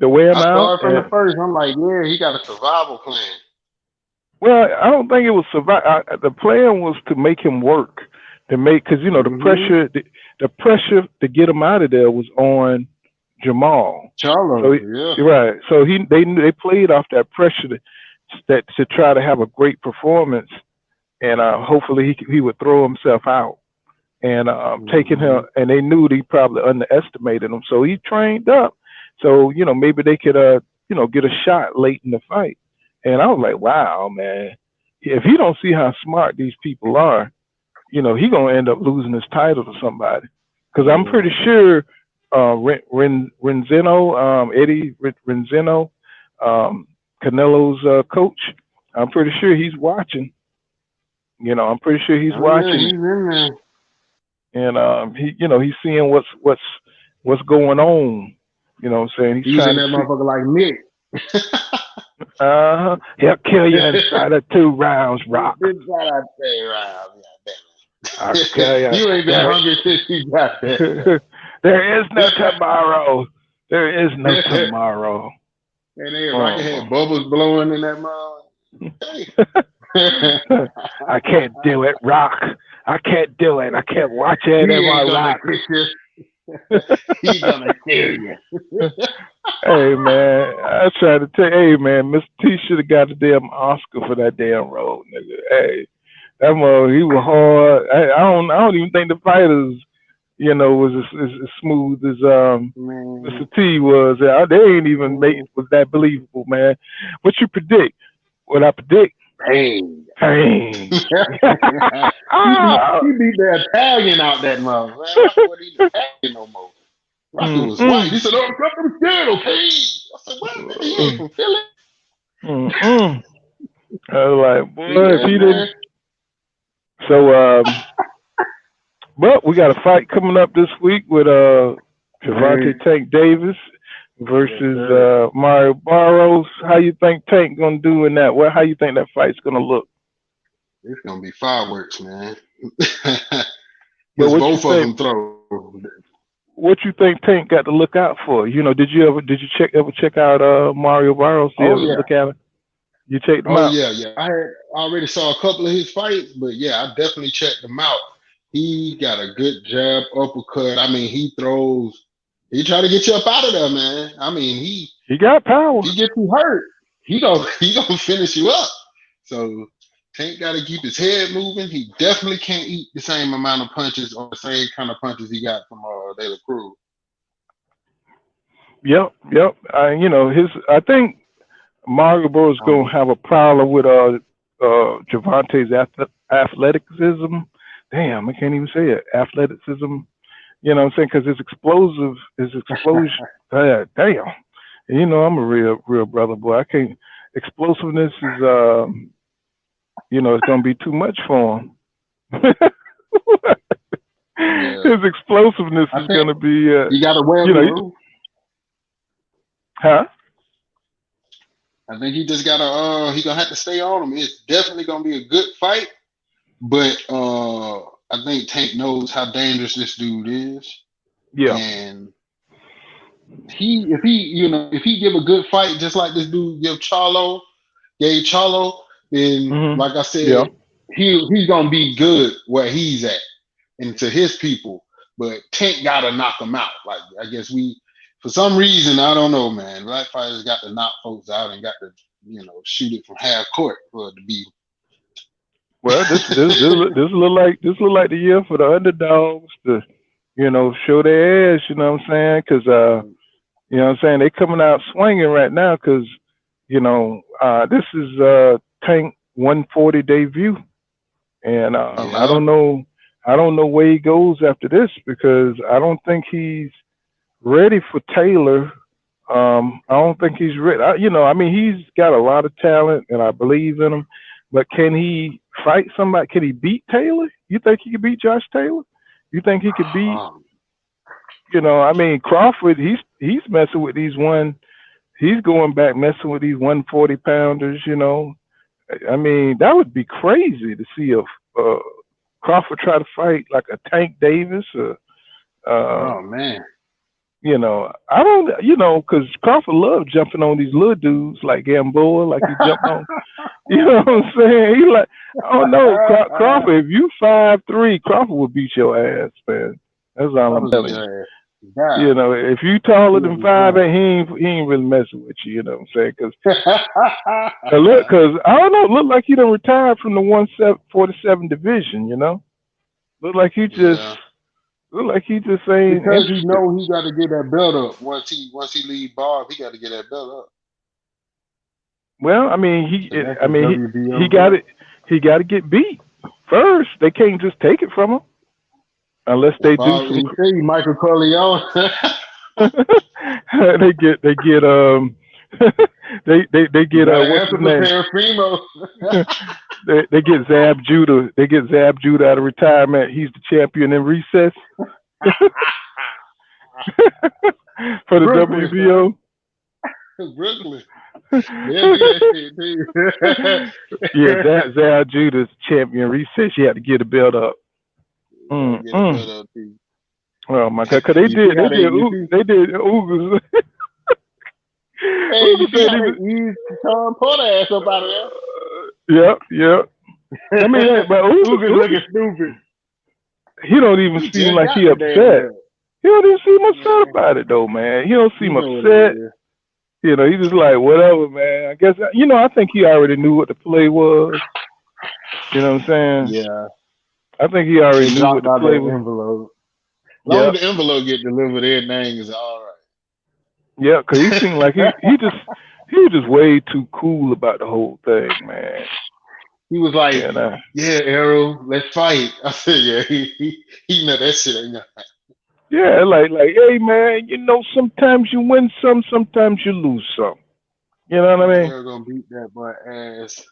To wear him I saw out. it from the first. I'm like, yeah, he got a survival plan. Well, I don't think it was survive. The plan was to make him work, because Mm-hmm. the pressure to get him out of there was on Jamal. So Charlo, yeah. right, so they played off that pressure to try to have a great performance, and hopefully he would throw himself out, and taking Mm-hmm. him, and they knew they probably underestimated him, so he trained up, so maybe they could get a shot late in the fight, and I was like, wow, man, if he don't see how smart these people are, he gonna end up losing his title to somebody, because I'm Yeah. pretty sure Renzino, Eddie Renzino, Canelo's coach, I'm pretty sure he's watching. I'm pretty sure he's Oh yeah, watching, he's in there. and he's seeing what's going on. You know what I'm saying? He's He's in trying to that see. motherfucker like Nick. He'll kill you inside of 2 rounds, Rock. Inside I say, right, I'll kill you. you ain't been hungry since you got there. There is no tomorrow. There is no tomorrow. And then Rocket had bubbles blowing in that mouth. Hey. I can't do it, Rock. I can't do it. I can't watch it in my Rock. He's gonna kill you. Hey man, I try to tell. Hey man, Mr. T should have got a damn Oscar for that damn role, nigga. Hey, that mother, he was hard. I don't even think the fighters, was as smooth as Mr. T was. They ain't even was that believable, man. What you predict? What I predict? Pain. Pain. He beat the Italian out that mother. Man, Rocky wasn't even Italian no more. Rocky was white. He said, "Oh, I'm from scared, okay?" I said, "What? He ain't from Philly." I was like, boy, if he didn't. So, but we got a fight coming up this week with GervontaTankDavis versus Mario Barros. How you think Tank gonna do in that? How you think that fight's gonna look? It's gonna be fireworks, man. But what both you of think, them throw. What you think Tank got to look out for? Did you ever check out Mario Barros? Look at him? You checked him out? Yeah. I already saw a couple of his fights, but yeah, I definitely checked him out. He got a good jab, uppercut. I mean, he throws. He try to get you up out of there, man. I mean, he got power. He gets you hurt. He gonna finish you up. So Tank got to keep his head moving. He definitely can't eat the same amount of punches or the same kind of punches he got from De La Cruz. Yep. I think Mario Barros gonna have a problem with Gervonta's athleticism. Damn, I can't even say it. Athleticism. You know what I'm saying? Because his explosion. Damn. I'm a real brother boy. I can't. Explosiveness is it's gonna be too much for him. His explosiveness is gonna be. You gotta wear the roof. Huh? I think he just gotta he gonna have to stay on him. It's definitely gonna be a good fight, but I think Tank knows how dangerous this dude is, Yeah. and if he give a good fight just like this dude gave Charlo, then like I Yeah. said, he's gonna be good where he's at and to his people. But Tank gotta knock him out. Like I guess for some reason, I don't know, man. Black fighters got to knock folks out and got to, shoot it from half court for it to be. Well, this look like the year for the underdogs to, show their ass. You know what I'm saying? Because you know what I'm saying, they coming out swinging right now. Because this is Tank 140 debut, and I don't know where he goes after this because I don't think he's ready for Taylor. I don't think he's ready. I mean, he's got a lot of talent, and I believe in him. But can he fight somebody? Can he beat Taylor? You think he could beat Josh Taylor? You think he could beat? I mean, Crawford. He's messing with these He's going back messing with these 140 pounders. I mean, that would be crazy to see if Crawford try to fight like a Tank Davis or. Oh man. I don't, because Crawford loves jumping on these little dudes like Gamboa, like he jumped on. You know what I'm saying? He like, I don't know, Crawford. If you 5'3", Crawford will beat your ass, man. That's all I'm telling you. If you taller than 5'8", he ain't really messing with you. You know what I'm saying? Because I don't know, it look like he done retired from the 147 division. Look like he just. Look like he just ain't because he know he got to get that belt up once he leave Bob. He got to get that belt up. Well, I mean he got it. He got to get beat first. They can't just take it from him unless they do some. Michael Corleone. they get they get what's his name? They get Zab Judah. They get Zab Judah out of retirement. He's the champion in recess for the Brooklyn, WBO. Brooklyn. Yeah, Zab Judah's champion recess. She had to get the belt up. Oh my God! Cause they did Ugas. Hey, you see how they eased Tom Porter ass up out of there? Yep. I mean, but Ugas looking stupid. He don't even seem like he upset. He don't even seem upset about it though, man. He don't seem upset. He's just like, whatever, man. I guess, I think he already knew what the play was. You know what I'm saying? Yeah. I think he already knew what the play was. Envelope. As long as the envelope get delivered, everything is all right. Yeah, because he seemed like he was just way too cool about the whole thing, man. He was like, yeah, Arrow, let's fight. I said, yeah, he know that shit ain't nothing. Yeah, like, hey, man, sometimes you win some, sometimes you lose some. You know what I mean? You're gonna beat that boy ass.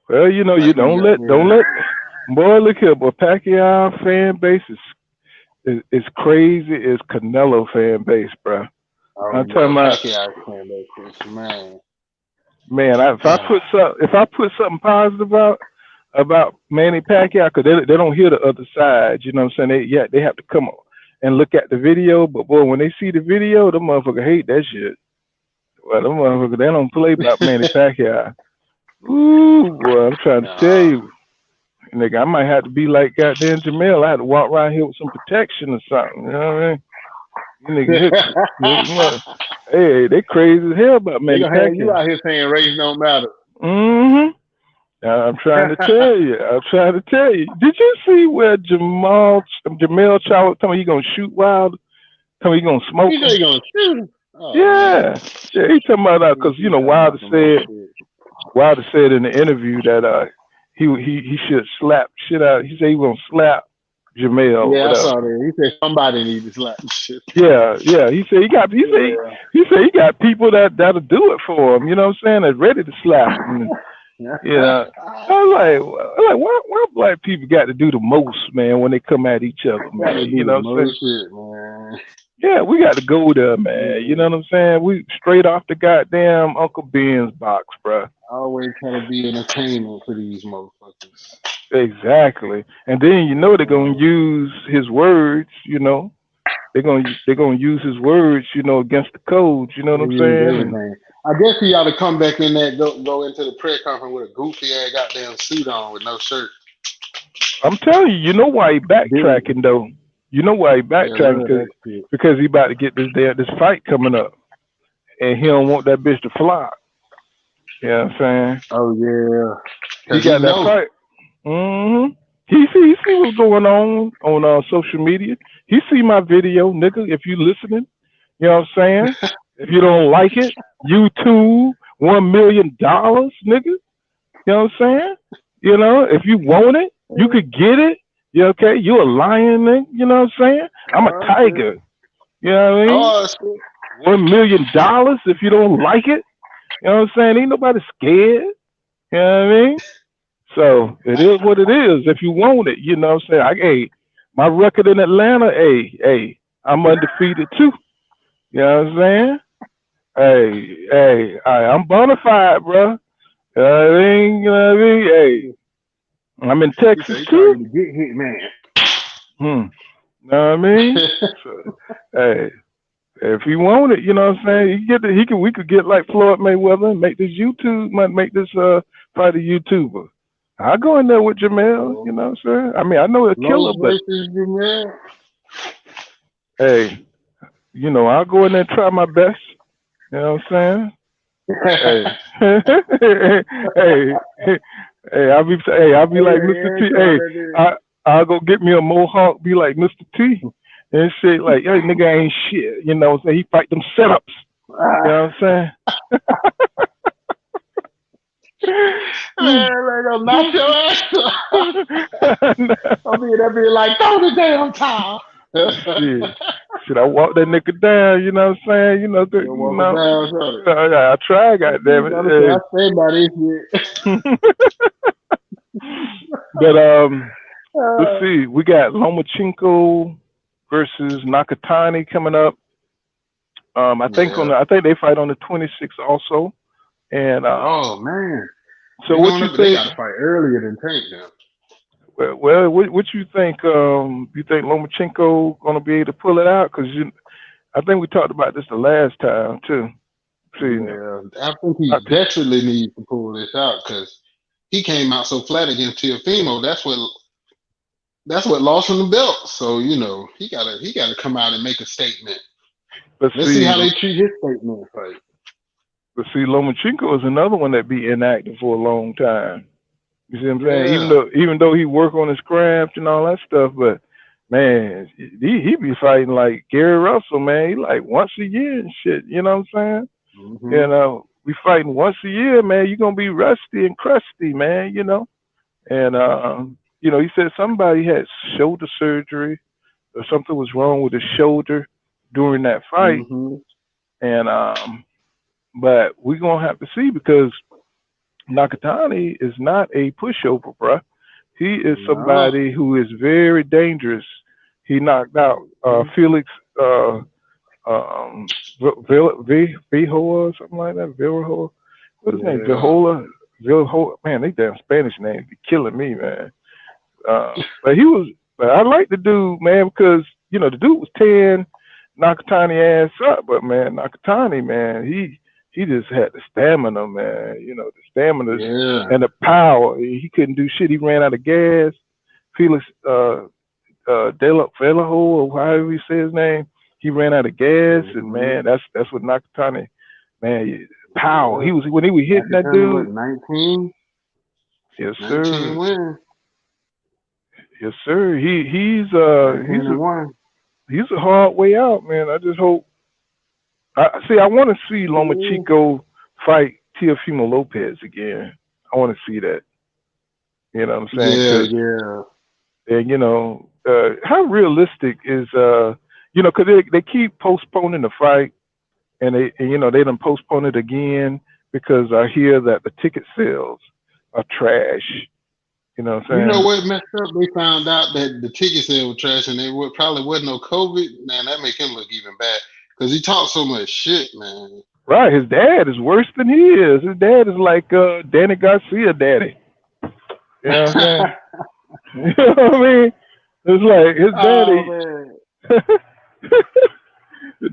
Well, you don't let, boy, look here, boy, Pacquiao fan base is crazy. It's Canelo fan base, bro. I'm talking about Pacquiao fan base, man. Man, if I put something positive about Manny Pacquiao, because they don't hear the other side. You know what I'm saying? They have to come up and look at the video. But boy, when they see the video, the motherfucker hate that shit. Well, the motherfucker, they don't play about Manny Pacquiao. Ooh, boy, I'm trying to tell you, nigga, I might have to be like goddamn Jamel. I had to walk around here with some protection or something. You know what I mean? Nigga, hey, they crazy as hell about Manny Pacquiao. You out here saying race don't matter. I'm trying to tell you. Did you see where Jamel Charlo told me he gonna shoot Wilder? Told me he gonna smoke him? He gonna shoot. Oh, yeah, he talking about that because Wilder said in the interview that he should slap shit out. He said he gonna slap Jamel. Yeah, I saw that. He said somebody needs to slap shit. Yeah. He said he got people that'll do it for him. You know what I'm saying? That's ready to slap him. I was like, why black people got to do the most, man, when they come at each other, man? You know what I'm saying? Yeah, we got to go there, man. You know what I'm saying? We straight off the goddamn Uncle Ben's box, bro. I always try to be entertainment for these motherfuckers. Exactly. And then you know they're gonna use his words. You know they're gonna use his words. You know against the codes. You know what They I'm use saying? And everything. I guess he ought to come back in that go into the press conference with a goofy ass goddamn suit on with no shirt. I'm telling you, you know why he Dude, backtracking though. You know why he yeah, backtracking love that shit. because he about to get this fight coming up, and he don't want that bitch to flop. You know what I'm saying? Oh yeah, He cause he got that know. fight. Mm-hmm. He see what's going on social media. He see my video, nigga. If you listening, you know what I'm saying. If you don't like it, YouTube $1 million, nigga. You know what I'm saying. You know, if you want it, you could get it. You okay? You a lion, nigga. You know what I'm saying. I'm a Oh tiger. shit. You know what I mean. Oh shit. $1 million. If you don't like it, you know what I'm saying. Ain't nobody scared. You know what I mean. So it is what it is. If you want it, you know what I'm saying. Hey, my record in Atlanta, hey, I'm undefeated too. You know what I'm saying? I'm bona fide, bro. You know what I mean? Hey, I'm in He Texas said he too. trying to get hit, man. Hmm. You know what I mean? So, hey, if he want it, you know what I'm saying. We could get like Floyd Mayweather and make this make this fight a YouTuber. I'll go in there with Jamel, you know what I'm saying? I mean, I know a killer, Lowe's but versus Jamel. hey, I'll go in there and try my best. You know what I'm saying? Hey, hey, I'll be like Mr. Yeah, T. come on, Hey, that is. I'll go get me a mohawk, be like Mr. T, and shit like, hey, nigga ain't shit. You know what I'm saying? He fight them setups. You know what I'm saying? Man, like, I'll knock your ass off. I'll be that be like, throw the damn towel. Shit. Should I walk that nigga down? You know what I'm saying? You'll walk it down, shut I try, it. goddamn Gotta say, I it. stay by this shit. Hey. But let's see. We got Lomachenko versus Nakatani coming up. Yeah. I think they fight on the 26th also. And Oh man, so they what you going up. They think? got to fight earlier than Tank now. Well, what you think? You think Lomachenko gonna be able to pull it out? Because I think we talked about this the last time too. See, Yeah, I think he not desperately needs to pull this out because he came out so flat against Teofimo. That's what lost from the belt. So he gotta come out and make a statement. let's Let's see see. how they treat his statement fight. But see, Lomachenko is another one that be inactive for a long time. You see what I'm saying? Yeah. Even though he work on his craft and all that stuff, but man, he be fighting like Gary Russell, man. He like once a year and shit. You know what I'm saying? Hmm. We fighting once a year, man. You gonna be rusty and crusty, man. And he said somebody had shoulder surgery or something was wrong with his shoulder during that fight, Hmm. and but we gonna have to see because Nakatani is not a pushover, bruh. He is No. somebody who is very dangerous. He knocked out Felix um, Vijoa or something like that. Vijoa. What's his name? Yeah. Vijola. Vijoa. Man, they damn Spanish names be killing me, man. But he was. But I like the dude, man, because the dude was tearing Nakatani ass up. But man, Nakatani, man, he just had the stamina, man. The stamina Yeah. and the power. He couldn't do shit. He ran out of gas. Felix De La or however you say his name, he ran out of gas, and Hmm. man, that's what Nakatani, man, power. Yeah. When he was hitting that Nakatani, what, dude. 19? Yes, 19 sir. wins. Yes, sir. 19 and 1. He's a hard way out, man. I just hope. I want to see Yeah. Lomachenko fight Teofimo Lopez again. I want to see that. You know what I'm saying? Yeah, yeah. And how realistic is because they keep postponing the fight, and they done postpone it again because I hear that the ticket sales are trash. You know what You I'm know saying? what messed up? They found out that the ticket sale was trash, and there probably wasn't no COVID. Man, that make him look even bad because he talked so much shit, man. Right. His dad is worse than he is. His dad is like Danny Garcia daddy. You know what I'm saying? You know what I mean? It's like his Oh daddy. man,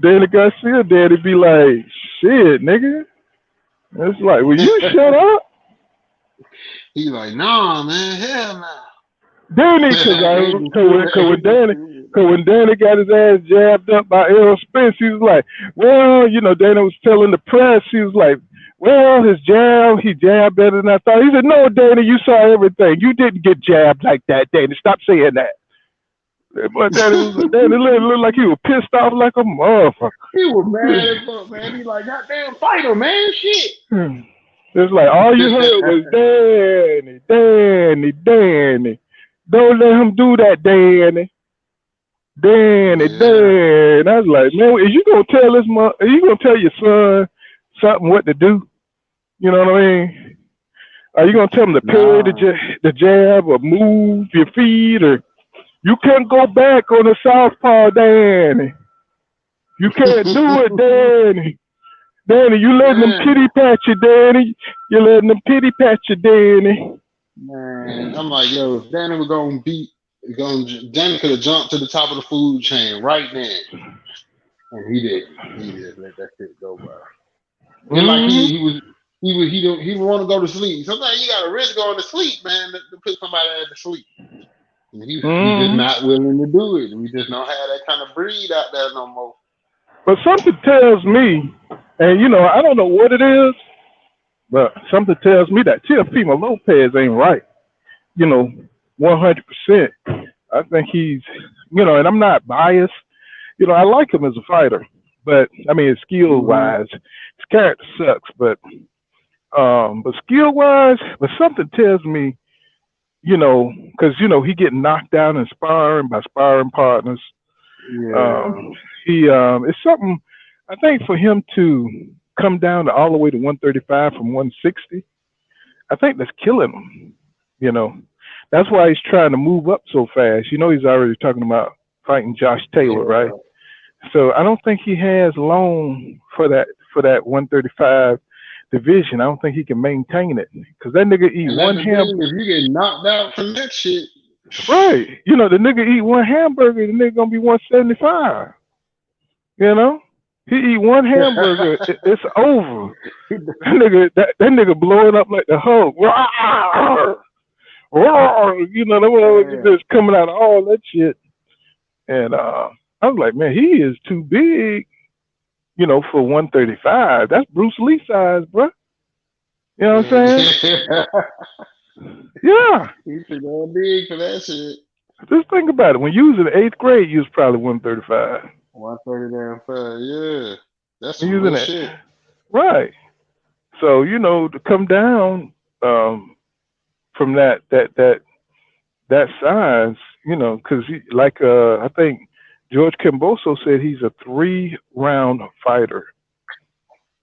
Danny Garcia daddy be like, shit, nigga. It's like, will you shut up? he like, nah, man, hell no. Danny, Nah. cause when Danny got his ass jabbed up by Errol Spence, he was like, well, you know, Danny was telling the press, he was like, well, he jabbed better than I thought. He said, no, Danny, you saw everything. You didn't get jabbed like that, Danny. Stop saying that. But Danny looked like he was pissed off like a motherfucker. He was mad as fuck, man. He like, goddamn, fight him, man, shit. It's like all you heard was Danny, Danny, Danny. Don't let him do that, Danny. Danny, Yeah. Danny. I was like, man, is you gonna tell are you gonna tell your son something what to do? You know what I mean? Are you gonna tell him to parry Nah. the jab or move your feet or you can't go back on the southpaw, Danny. You can't do it, Danny. Danny, you letting them Man, pity pat you, Danny. You letting them pity pat you, Danny. man. I'm like, yo, if Danny was Danny could have jumped to the top of the food chain right then. And he didn't. He just let that shit go by. It's like Mm-hmm. he want to go to sleep. Sometimes you gotta risk going to sleep, man, to put somebody to sleep. And he just Mm-hmm. not willing to do it. We just don't have that kind of breed out there no more. But something tells me, and you know, I don't know what it is, but something tells me that Teofimo Lopez ain't right. You know, 100%. I think he's, you know, and I'm not biased. You know, I like him as a fighter, but I mean, skill Mm-hmm. wise, his character sucks. But skill wise, but something tells me, you know, because you know he getting knocked down in sparring by sparring partners. Yeah. Um, it's something. I think for him to come down to all the way to 135 from 160, I think that's killing him. You know, that's why he's trying to move up so fast. You know, he's already talking about fighting Josh Taylor, right? Yeah. So I don't think he has long for that 135 division. I don't think he can maintain it because that nigga eat And that's one the ham. thing, if you get knocked out from that shit, Right. You know, the nigga eat one hamburger, the nigga gonna be 175. You know? He eat one hamburger, it's over. That nigga blowing up like the Hulk. Rawr, rawr, you know, that was yeah. just coming out of all that shit. And I was like, man, he is too big, you know, for 135. That's Bruce Lee size, bro. You know what I'm saying? Yeah. He's too damn big for that shit. Just think about it. When you was in the eighth grade, you was probably 135. 130 damn fast. Yeah. That's When some you was real in it. shit. Right. So, you know, to come down from that size, you know, because like I think George Kimboso said he's a 3 round fighter,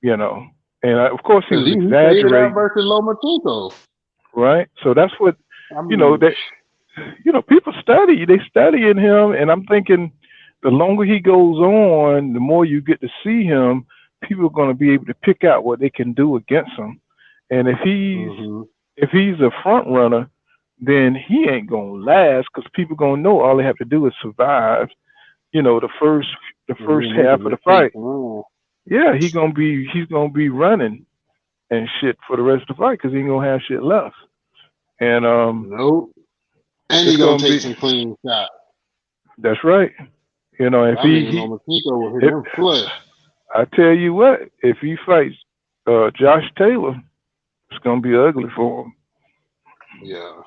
you know, and of course he was He faded out exaggerating, versus Lomachenko. right? So that's what I you know mean, that you know people they studying him, and I'm thinking the longer he goes on, the more you get to see him, people are going to be able to pick out what they can do against him, and hmm if he's a front runner, then he ain't gonna last because people gonna know all they have to do is survive. You know, the first half of the fight. Yeah, he's gonna be running and shit for the rest of the fight because he ain't gonna have shit left. And Nope. And it's he gonna gonna take be some clean shots. that's right. You know, if I mean, Lomachenko will hit if, him flush. I tell you what, if he fights Josh Taylor, it's gonna be ugly for him Yeah.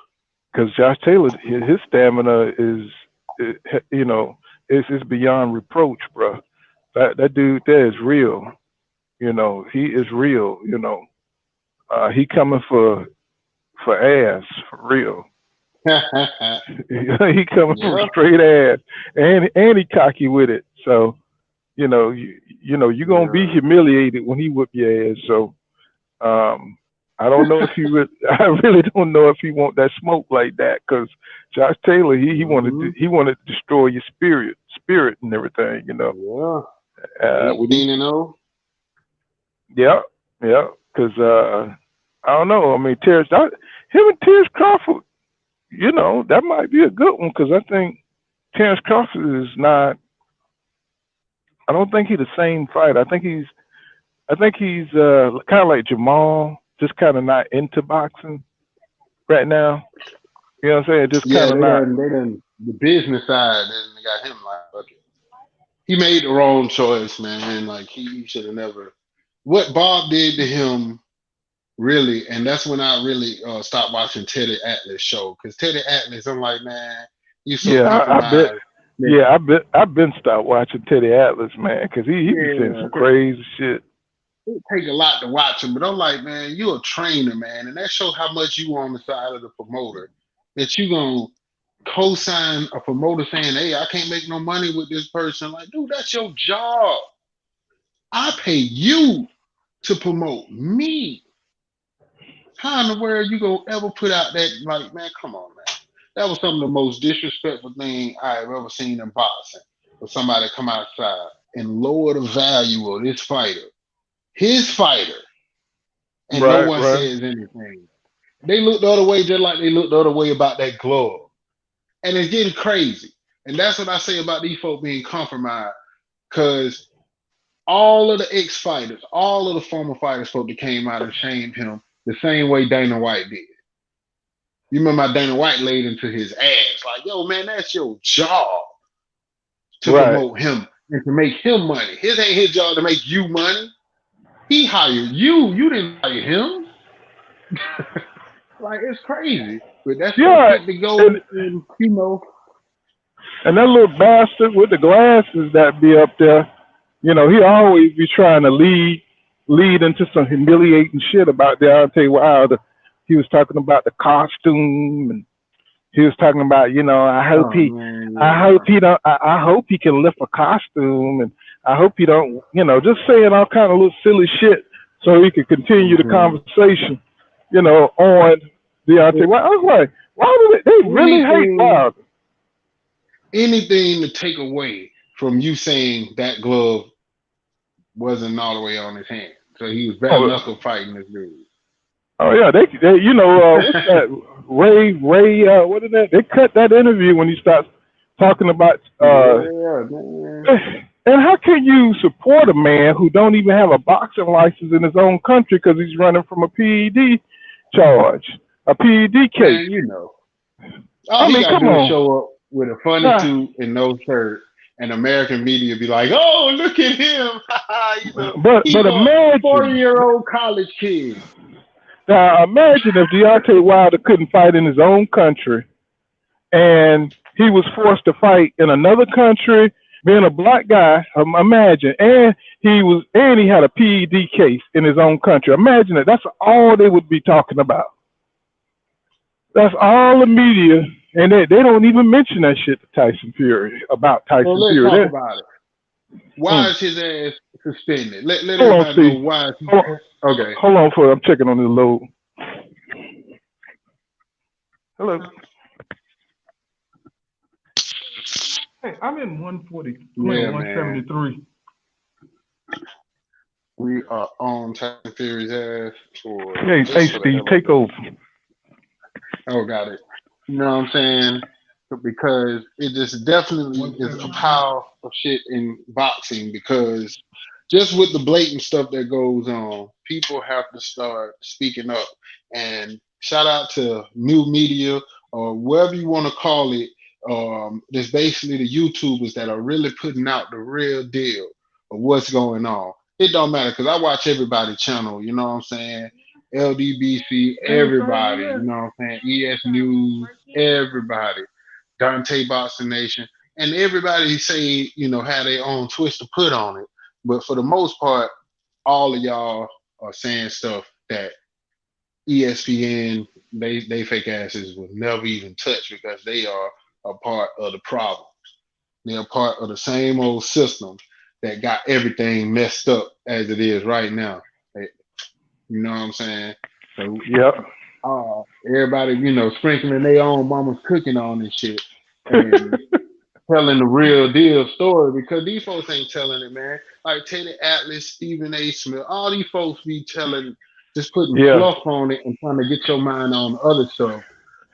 because Josh Taylor, his stamina you know, it's beyond reproach, bro. That dude there is real. You know, he is real. You know, he coming for ass for real. He coming from yeah. straight ass, and he cocky with it. So you know, you know, you're gonna be Yeah. humiliated when he whip your ass. So, um, I don't know if he would. I really don't know if he want that smoke like that. Cause Josh Taylor, he wanted Mm-hmm. to destroy your spirit and everything. You know. Yeah. With he, 18-0. yeah, yeah. Cause I don't know. I mean, him and Terrence Crawford. You know, that might be a good one. Cause I think Terrence Crawford is not. I don't think he's the same fighter. I think he's kind of like Jamal, just kind of not into boxing right now. You know what I'm saying? Just Yeah, kind of not. they done the business side and got him like, okay. He made the wrong choice, man. Like he should have never. What Bob did to him, really, and that's when I really stopped watching Teddy Atlas show. Because Teddy Atlas, I'm like, man, you so Yeah, I bet. compromised. That, Yeah, I've been stopped watching Teddy Atlas, man, because he be saying yeah, some crazy shit. it take a lot to watch him, but I'm like, man, you're a trainer, man, and that shows how much you on the side of the promoter. That you gonna co-sign a promoter saying, hey, I can't make no money with this person. Like, dude, that's your job. I pay you to promote me. How in the world you gonna ever put out that, like, man, come on, man. That was some of the most disrespectful thing I've ever seen in boxing. For somebody to come outside and lower the value of this fighter, his fighter, and no Right, one right. says anything. They look the other way just like they look the other way about that glove. And it's getting crazy. And that's what I say about these folk being compromised. Because all of the ex-fighters, all of the former fighters folk that came out and shamed him the same way Dana White did. You remember how Dana White laid into his ass, like, yo, man, that's your job to Right. promote him and to make him money. His ain't his job to make you money. He hired you. You didn't hire him. Like, it's crazy. But that's folks Yeah, get to go and and, you know, that little bastard with the glasses that be up there, you know, he always be trying to lead into some humiliating shit about Deontay Wilder. He was talking about the costume, and he was talking about, you know, oh, man, I yeah. hope he don't, I hope he can lift a costume, and I hope he don't, you know, just saying all kind of little silly shit so he could continue the Mm-hmm. conversation, you know, on Deontay Wilder. I was like, why do they really hate Anything, Wilder? anything to take away from you saying that glove wasn't all the way on his hand. So he was bare Oh, knuckle fighting this dude. oh yeah, they you know, what's that? Ray, what is that? They cut that interview when he starts talking about Yeah, man. and how can you support a man who don't even have a boxing license in his own country because he's running from a PED charge, a PED case? Man, you know. All I he mean, got to come do is on. show up with a funny Nah, suit and no shirt, and American media be like, oh, look at him. You know, but he's a imagine 40-year-old college kid. now, imagine if Deontay Wilder couldn't fight in his own country and he was forced to fight in another country, being a black guy. Imagine, and he had a PED case in his own country. Imagine that. That's all they would be talking about. That's all the media, and they don't even mention that shit to Tyson Fury about So Tyson let's Fury. talk about it. Why Mm. is his ass suspended? Let Hold on, everybody know Steve. why. Hold on, Okay. hold on for I'm checking on the load. Hello. Hey, I'm in 140. I'm in Yeah, man. 173. We are on Tyson Fury's ass for Hey, just for the Steve, hell of take it. over. Oh, got it. You know what I'm saying? Because it just definitely is a 173. pile of shit in boxing because just with the blatant stuff that goes on, people have to start speaking up. And shout out to new media or whatever you want to call it. There's basically the YouTubers that are really putting out the real deal of what's going on. It don't matter because I watch everybody channel, you know what I'm saying? LDBC, Hey, everybody, you Fabio. know what I'm saying? ES News, everybody, Dante Boxing Nation, and everybody say, you know, had their own twist to put on it. But for the most part, all of y'all are saying stuff that ESPN, they fake asses will never even touch because they are a part of the problem. They're a part of the same old system that got everything messed up as it is right now. You know what I'm saying? So Yep. everybody, sprinkling their own mama's cooking on and shit. And telling the real deal story because these folks ain't telling it, man. Like Teddy Atlas, Stephen A. Smith, all these folks be telling, just putting Yeah. fluff on it and trying to get your mind on other stuff.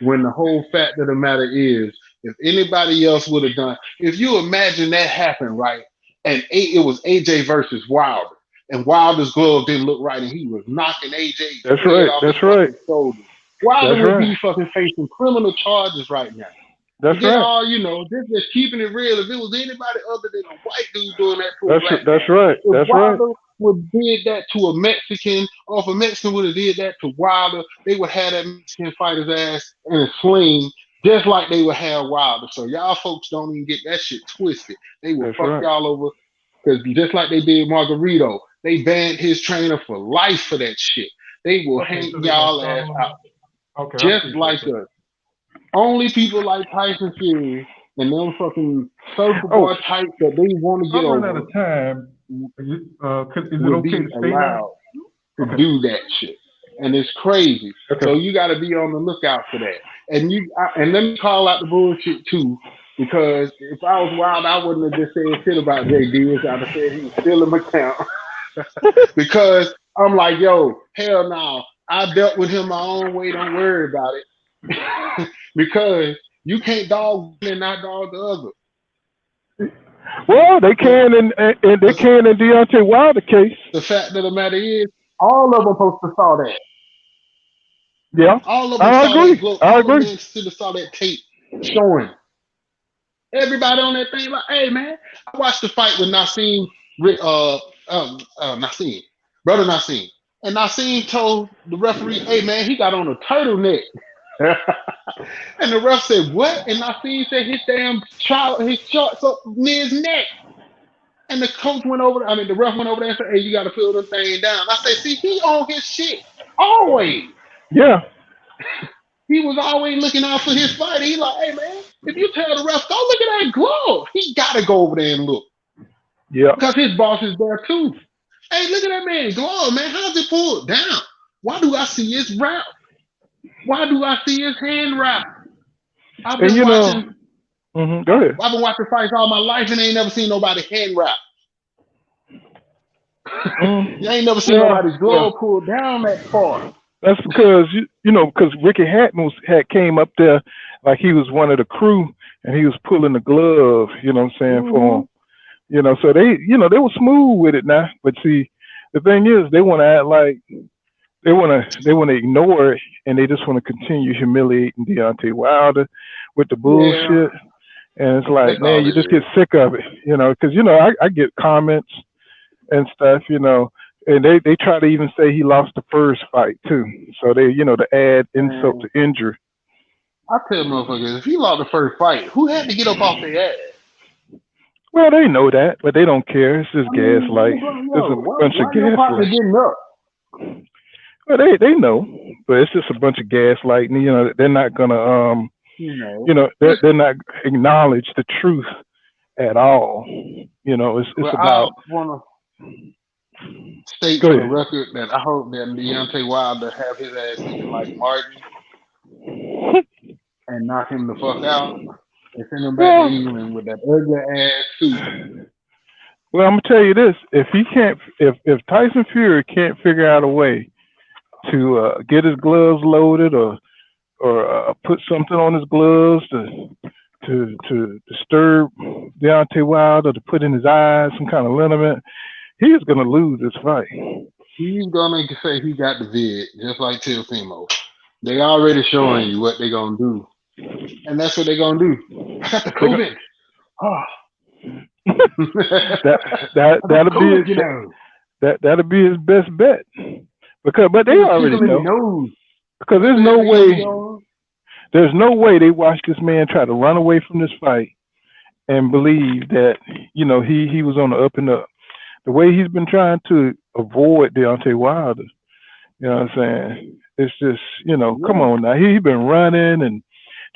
When the whole fact of the matter is, if anybody else would have done, if you imagine that happened, right? And it was AJ versus Wilder, and Wilder's glove didn't look right, and he was knocking AJ's That's head right. off his That's right. fucking shoulder. Wilder That's would right. be fucking facing criminal charges right now. That's Forget right. all, this just keeping it real. If it was anybody other than a white dude doing that to a That's black that's man, right. if That's right. Wilder would did that to a Mexican, or if a Mexican would have did that to Wilder, they would have that Mexican fighter's ass in a sling, just like they would have Wilder. So y'all folks don't even get that shit twisted. They will That's fuck right. y'all over because just like they did Margarito, they banned his trainer for life for that shit. They will Okay, hang so they're gonna y'all start ass on. out Okay, I just appreciate like that. us. Only people like Tyson Fury and them fucking surfer Oh, boy types that they want to if I get run out over of time, is it will okay be to stay there? allowed to Okay. do that shit. And it's crazy. Okay. So you got to be on the lookout for that. And and let me call out the bullshit too, because if I was wild, I wouldn't have just said shit about JD. I'd have said he was stealing my count. Because I'm like, yo, hell no. I dealt with him my own way. Don't worry about it. Because you can't dog one and not dog the other. Well, they can and they can in Deontay Wilder case. The fact of the matter is, all of them supposed to saw that. Yeah, All of them I saw that agree. glow. I All the agree. men should have saw that tape showing. Everybody on that thing like, hey man, I watched the fight with Nassim, Nassim, brother Nassim, and Nassim told the referee, hey man, he got on a turtleneck. And the ref said, what? And Nassim said his damn child, his shorts up near his neck. And the coach went over, the ref went over there and said, hey, you got to pull the thing down. I said, see, he on his shit. Always. Yeah. He was always looking out for his fighter. He like, hey, man, if you tell the ref, go look at that glove. He got to go over there and look. Yeah. Because his boss is there, too. Hey, look at that man glove, man. How's it pulled down? Why do I see his wrap? Why do I see his hand wrap? I've And been watching. Go ahead. I've been watching fights all my life and ain't never seen nobody hand wrap. You ain't never seen nobody's glove pulled down that far. That's because because Ricky Hatton had came up there like he was one of the crew and he was pulling the glove. You know what I'm saying for him. So they were smooth with it now. But see, the thing is, they want to act like they want to ignore it and they just want to continue humiliating Deontay Wilder with the bullshit. Yeah, And it's like, that's man, all you it just is. get sick of it, because I get comments and stuff, and they try to even say he lost the first fight too. So they, to add insult to injury. I tell motherfuckers, if he lost the first fight, who had to get up off their ass? Well, they know that, but they don't care. It's just gaslight. It's a bunch of why your partner gaslight. getting up? Well, they know, but it's just a bunch of gaslighting. They're not gonna they're not acknowledge the truth at all. It's about. I want to state Go for the ahead. record that I hope that Deontay Wilder have his ass looking like Martin and knock him the fuck out and send him back to England with that ugly ass suit. Well, I'm gonna tell you this: if Tyson Fury can't figure out a way to get his gloves loaded or put something on his gloves to disturb Deontay Wilder, to put in his eyes some kind of liniment, he's gonna lose this fight. He's gonna say he got the vid, just like Teofimo. They already showing you what they gonna do, and that's what they gonna do. I got the COVID. That'll be his best bet. But they already know. Because there's no way they watched this man try to run away from this fight and believe that he was on the up and up. The way he's been trying to avoid Deontay Wilder, you know what I'm saying? It's just come on now. He's been running and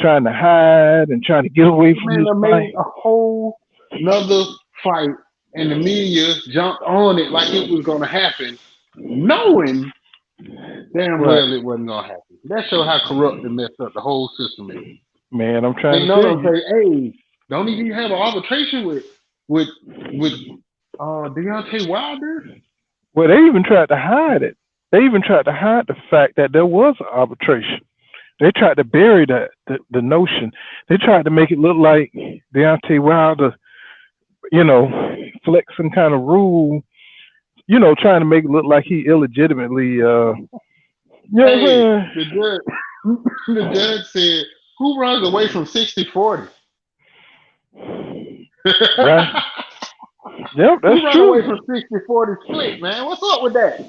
trying to hide and trying to get away from this fight. A whole another fight, and the media jumped on it like it was gonna happen, knowing Damn Right. well it wasn't gonna happen. That show how corrupt and messed up the whole system is. Man, I'm trying Ain't to none tell of them you. say, hey, don't even have an arbitration with with Deontay Wilder. Well, they even tried to hide it. They even tried to hide the fact that there was an arbitration. They tried to bury the notion. They tried to make it look like Deontay Wilder, you know, flex some kind of rule, trying to make it look like he illegitimately, you know what Hey, I'm the judge the judge said, who runs away from 60-40? saying? Right? Yep, that's Who run away true. from 60-40 split, man? What's up with that?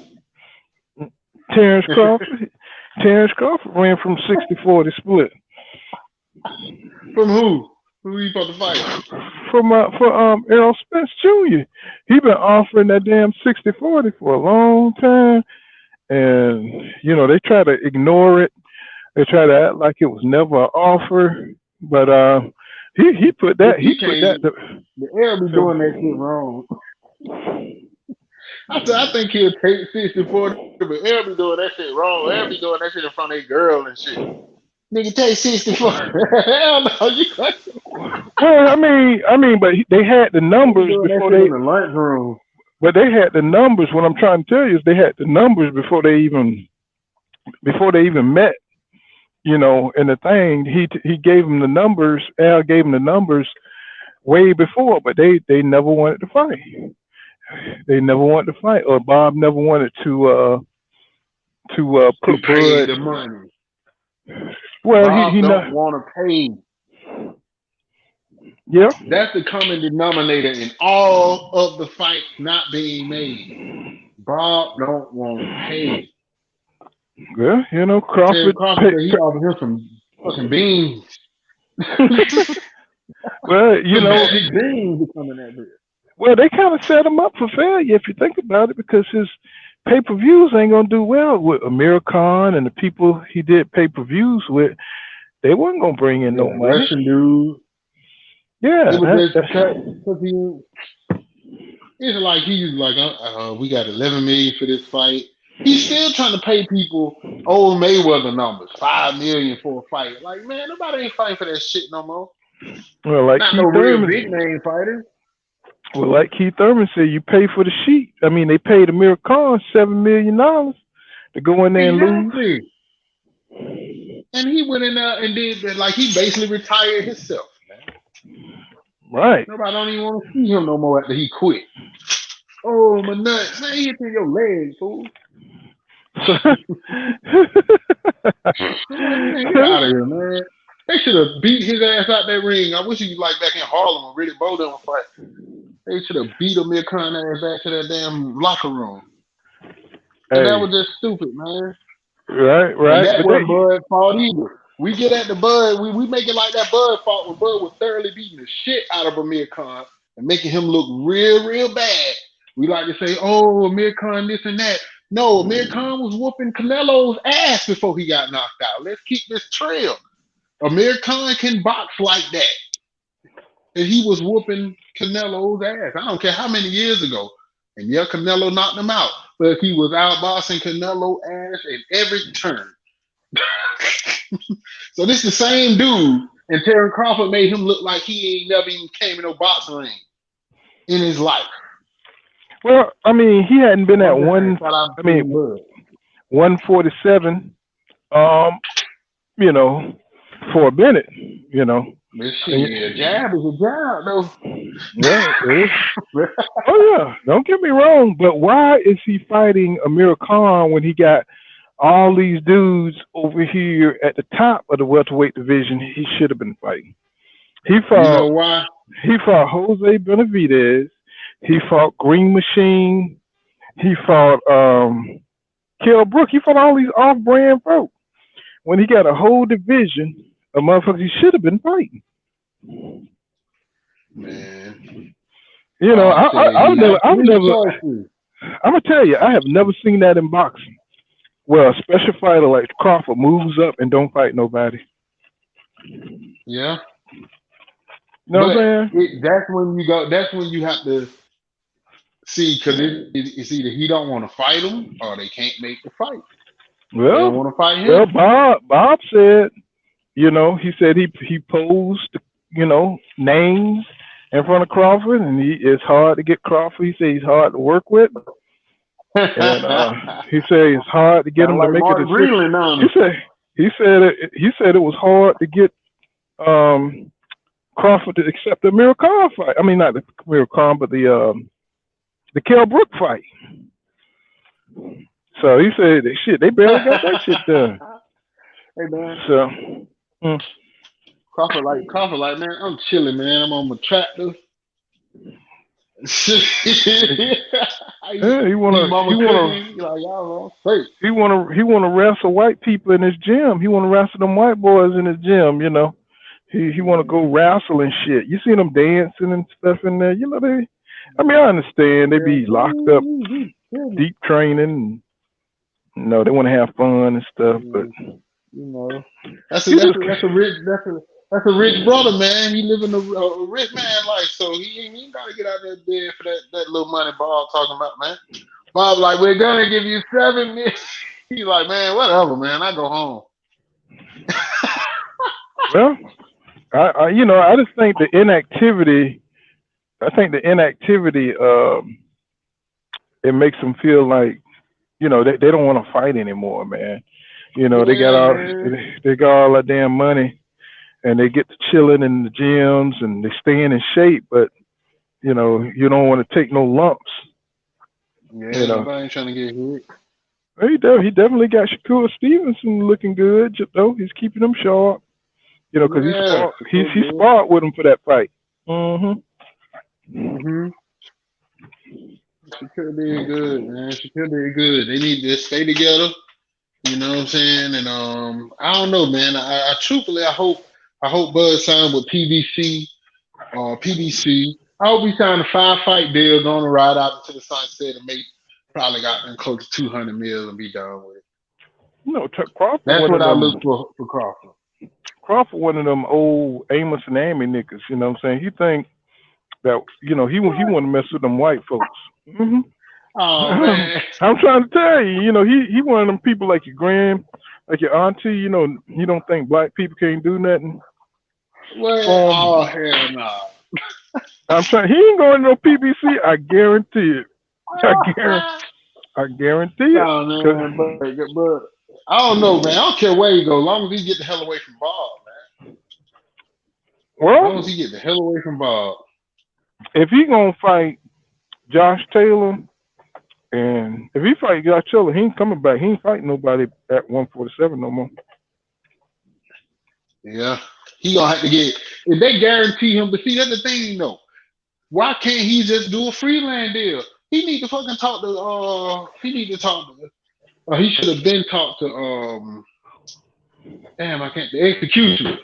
Terrence Crawford. Terrence Crawford ran from 60-40 split. From who? Who you supposed to fight? For Errol Spence Jr. He been offering that damn 60-40 for a long time, and they try to ignore it. They try to act like it was never an offer, but he put that He can't. to, The air be doing that shit wrong. I think he'll take 60-40, but air be doing that shit wrong. Air be doing that shit in front of their girl and shit. Nigga, take 64. Hell no, you can't. well, but they had the They be numbers doing that before shit in they, the lunchroom. but they had the numbers. What I'm trying to tell you is they had the numbers before they even met. And the thing he gave them the numbers. Al gave them the numbers way before, but they never wanted to fight. They never wanted to fight, or Bob never wanted to To put pay Bud. the money. Well, he Bob not. don't want to pay. Yeah. That's the common denominator in all of the fights not being made. Bob don't want to pay. Well, Terry Crawford. Crawford said he offered him some fucking beans. Well, Some magic beans to come in that bitch. well, they kind of set him up for failure if you think about it, because his pay-per-views ain't gonna do well with Amir Khan and the people he did pay-per-views with. They wasn't gonna bring in Yeah, no the money. Russian dude. Yeah, It was that, just that's because it's like he was like, we got 11 million for this fight. He's still trying to pay people old Mayweather numbers, 5 million for a fight. Like, man, nobody ain't fighting for that shit no more. well, like Not no Keith real big Thurman. name fighters. Well, like Keith Thurman said, you pay for the sheet. I mean, they paid Amir Khan $7 million to go in there and lose. Exactly. And he went in there and did that. Like, he basically retired himself, man. Right. Nobody don't even want to see him no more after he quit. Oh, my nuts. Man, he hit in your leg, fool. So, Man, get out of here, man. They should have beat his ass out that ring. I wish he was like back in Harlem when Riddick Bowe done fight. They should have beat Amir Khan ass back to that damn locker room. And that hey, was just stupid, man. right, And right. that But they, wasn't Bud fault either. We get at the Bud, we make it like that Bud fault when Bud was thoroughly beating the shit out of Amir Khan and making him look real, real bad. We like to say, oh, Amir Khan this and that. No, Amir Khan was whooping Canelo's ass before he got knocked out. Let's keep this trail. Amir Khan can box like that. And he was whooping Canelo's ass. I don't care how many years ago. And yeah, Canelo knocked him out. But he was outboxing Canelo ass in every turn. So this the same dude, and Terence Crawford made him look like he ain't never even came in no boxing ring in his life. well, I mean, he hadn't been So at I'm just saying, one. shout out I to mean, Bud. 147. You know, for a minute. This shit, a jab is a jab, though. Yeah, it is. Oh yeah, don't get me wrong, but why is he fighting Amir Khan when he got all these dudes over here at the top of the welterweight division he should have been fighting? He You know fought why? he fought Jose Benavidez, he fought Green Machine, he fought Kell Brook, he fought all these off brand folk when he got a whole division of motherfuckers he should have been fighting. Man, Bob said I've you never, have three choices. I'm gonna tell you, I have never seen that in boxing. Well, a special fighter like Crawford moves up and don't fight nobody. Yeah. You know what I'm saying? That's when you go. That's when you have to see, because it's either he don't want to fight him or they can't make the fight. They don't Well, want to fight well, him. Bob said, he said he posed, names in front of Crawford, and it's hard to get Crawford. He said he's hard to work with, and he said it's hard to get Sound him to like make a Mark decision. Greenland on He him. said it was hard to get um, Crawford to accept the Miracle fight. I mean, not the Miracle, but the Kell Brook fight. So he said, shit, they barely got that shit done. Hey man, So, mm, Crawford like, man, I'm chilling, man. I'm on my tractor. yeah, Me, mama cooking. Like y'all all straight. he wanna wrestle white people in his gym. He wanna wrestle them white boys in his gym. He wanna go wrestle and shit. You see them dancing and stuff in there. I mean, I understand they Yeah, be locked up, chilling. deep training. And, they want to have fun and stuff, but You know, that's a he that's just a that's a rich that's a rich brother, man. He living a rich man life, so he ain't got to get out there bed for that little money Bob talking about, man. Bob like, we're gonna give you 7 million. He's like, man, whatever, man. I go home. well, I just think the inactivity. I think the inactivity. It makes them feel like they don't want to fight anymore, man. They got Yeah, all man. they got all that damn money, and they get to chilling in the gyms and they staying in shape, but you don't want to take no lumps. You Yeah, know, nobody ain't trying to get hit. he definitely got Shakur Stevenson looking good. He's keeping him sharp. Because Yeah, so he good. sparred with him for that fight. Mm-hmm. Mm-hmm. She could have been good, man. She could have been good. They need to stay together. You know what I'm saying? And I don't know, man. I truthfully, I hope Bud signed with PBC or PBC. I hope he signed a 5-fight deal, going to ride out into the sunset and make probably got them close to 200 mil and be done with it. Crawford That's one what of I them. look for Crawford. Crawford one of them old Amos and Amy niggas. You know what I'm saying? He think that he want to mess with them white folks. Hmm. Oh man. I'm trying to tell you. He one of them people like like your auntie. He don't think black people can't do nothing Well, for oh him. hell no. I'm trying. He ain't going to no PBC. I guarantee it. I guarantee. I guarantee it. No 'Cause- man, but I don't know, man. I don't care where he go, as long as he get the hell away from Bob, man. As long as well, he get the hell away from Bob. if he gonna fight Josh Taylor, and if he fight Josh Taylor, he ain't coming back. He ain't fighting nobody at 147 no more. Yeah. He gonna have to get if they guarantee him, but see that's the thing though. Why can't he just do a freelance deal? He need to fucking talk to he need to talk to he should have been talked to damn I can't the executioner.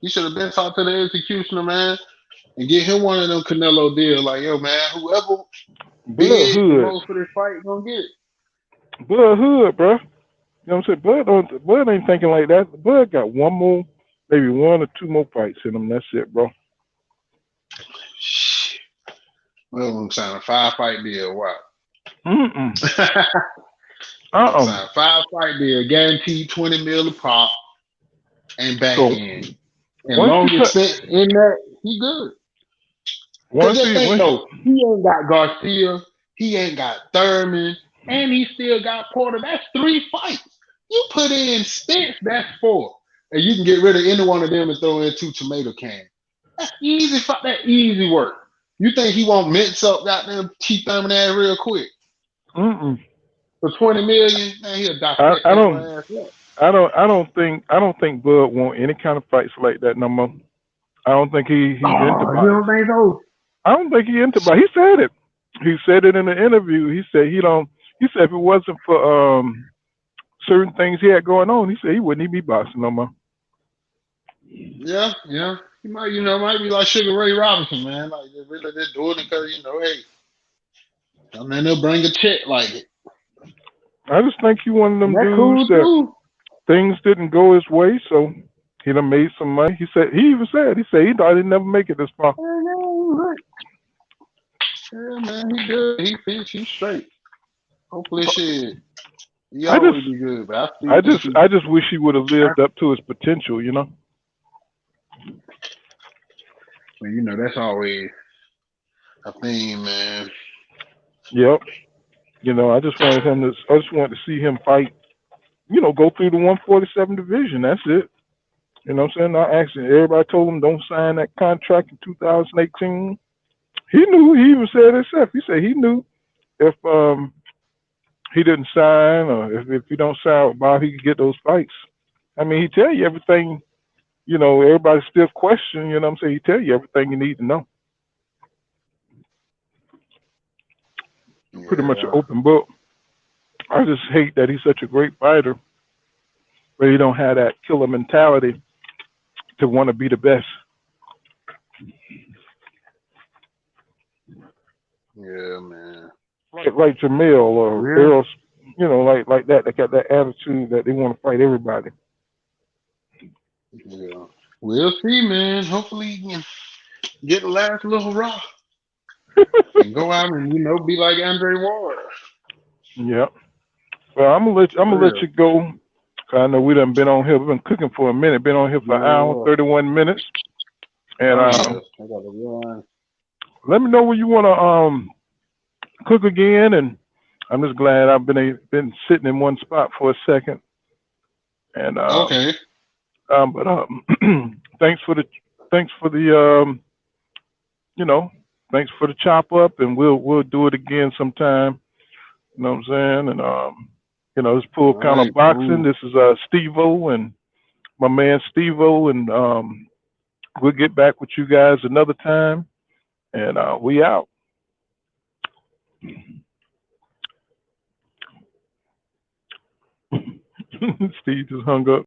He should have been talked to the executioner, man, and get him one of them Canelo deals. Like, yo, man, whoever Bud bid the Hood, most for this fight gonna get it. Bud Hood, bro. You know what I'm saying? Bud ain't thinking like that. Bud got one more, maybe one or two more fights in him. That's it, bro. Shit. Well, I'm signing a 5-fight deal. Wow. Mm-mm. I'm Uh-uh. signing a 5-fight deal, guaranteed 20 mil a pop and back So end. And once long you as put, spent in that, he good. Cause once just you, think once, though, he ain't got Garcia, he ain't got Thurman, and he still got Porter. That's 3 fights. You put in Spence, that's 4. And you can get rid of any one of them and throw in 2 tomato cans. That's easy. That easy work. You think he won't mince up goddamn T Thurman ass real quick mm-mm. for 20 million? Man, he'll I, dissect I that don't, ass up. I don't think Bud want any kind of fights like that no more. I don't think he's into Oh, you boxing. don't think so? I don't think he into boxing. He said it. He said it in the interview. He said he don't. He said if it wasn't for certain things he had going on, he said he wouldn't even be boxing no more. Yeah, yeah. He might, might be like Sugar Ray Robinson, man. Like they're really just doing it because hey, I mean they'll bring a check like it. I just think he one of And them that's dudes cool that too. things didn't go his way, so he done made some money. He even said he thought he'd never make it this far. Yeah, man, he good. He fits. He's straight. Hopefully, shit. He I just always be good, but I I still think just I just wish he would have lived up to his potential, you know. well, that's always a thing, man. Yep. You know, I just wanted to see him fight, go through the 147 division. That's it. You know what I'm saying? I actually everybody told him don't sign that contract in 2018. He knew, he even said it himself. He said he knew if he didn't sign or if he don't sign with Bob, he could get those fights. I mean, he tell you everything, everybody still question, you know what I'm saying? He tell you everything you need to know. Pretty much an Yeah, open book. I just hate that he's such a great fighter, but he don't have that killer mentality to want to be the best. yeah, man. Like Jamil or Well, Earl, like that. They got that attitude that they want to fight everybody. yeah. We'll see, man. Hopefully, he can get the last little raw and go out and be like Andre Ward. Yeah. Well, I'm gonna let For you go. I know we done been on here. We've been cooking for a minute. Been on here for an hour, real. 31 minutes. Yeah. And Oh yeah, I got a run. let me know when you wanna cook again. And I'm just glad I've been sitting in one spot for a second. And Okay. but thanks for the thanks for the you know thanks for the chop up, and we'll do it again sometime. You know what I'm saying? And it's All Full Counter right. Boxing. Cool. This is Steve-O and my man Steve-O, and we'll get back with you guys another time. And we out. Steve just hung up.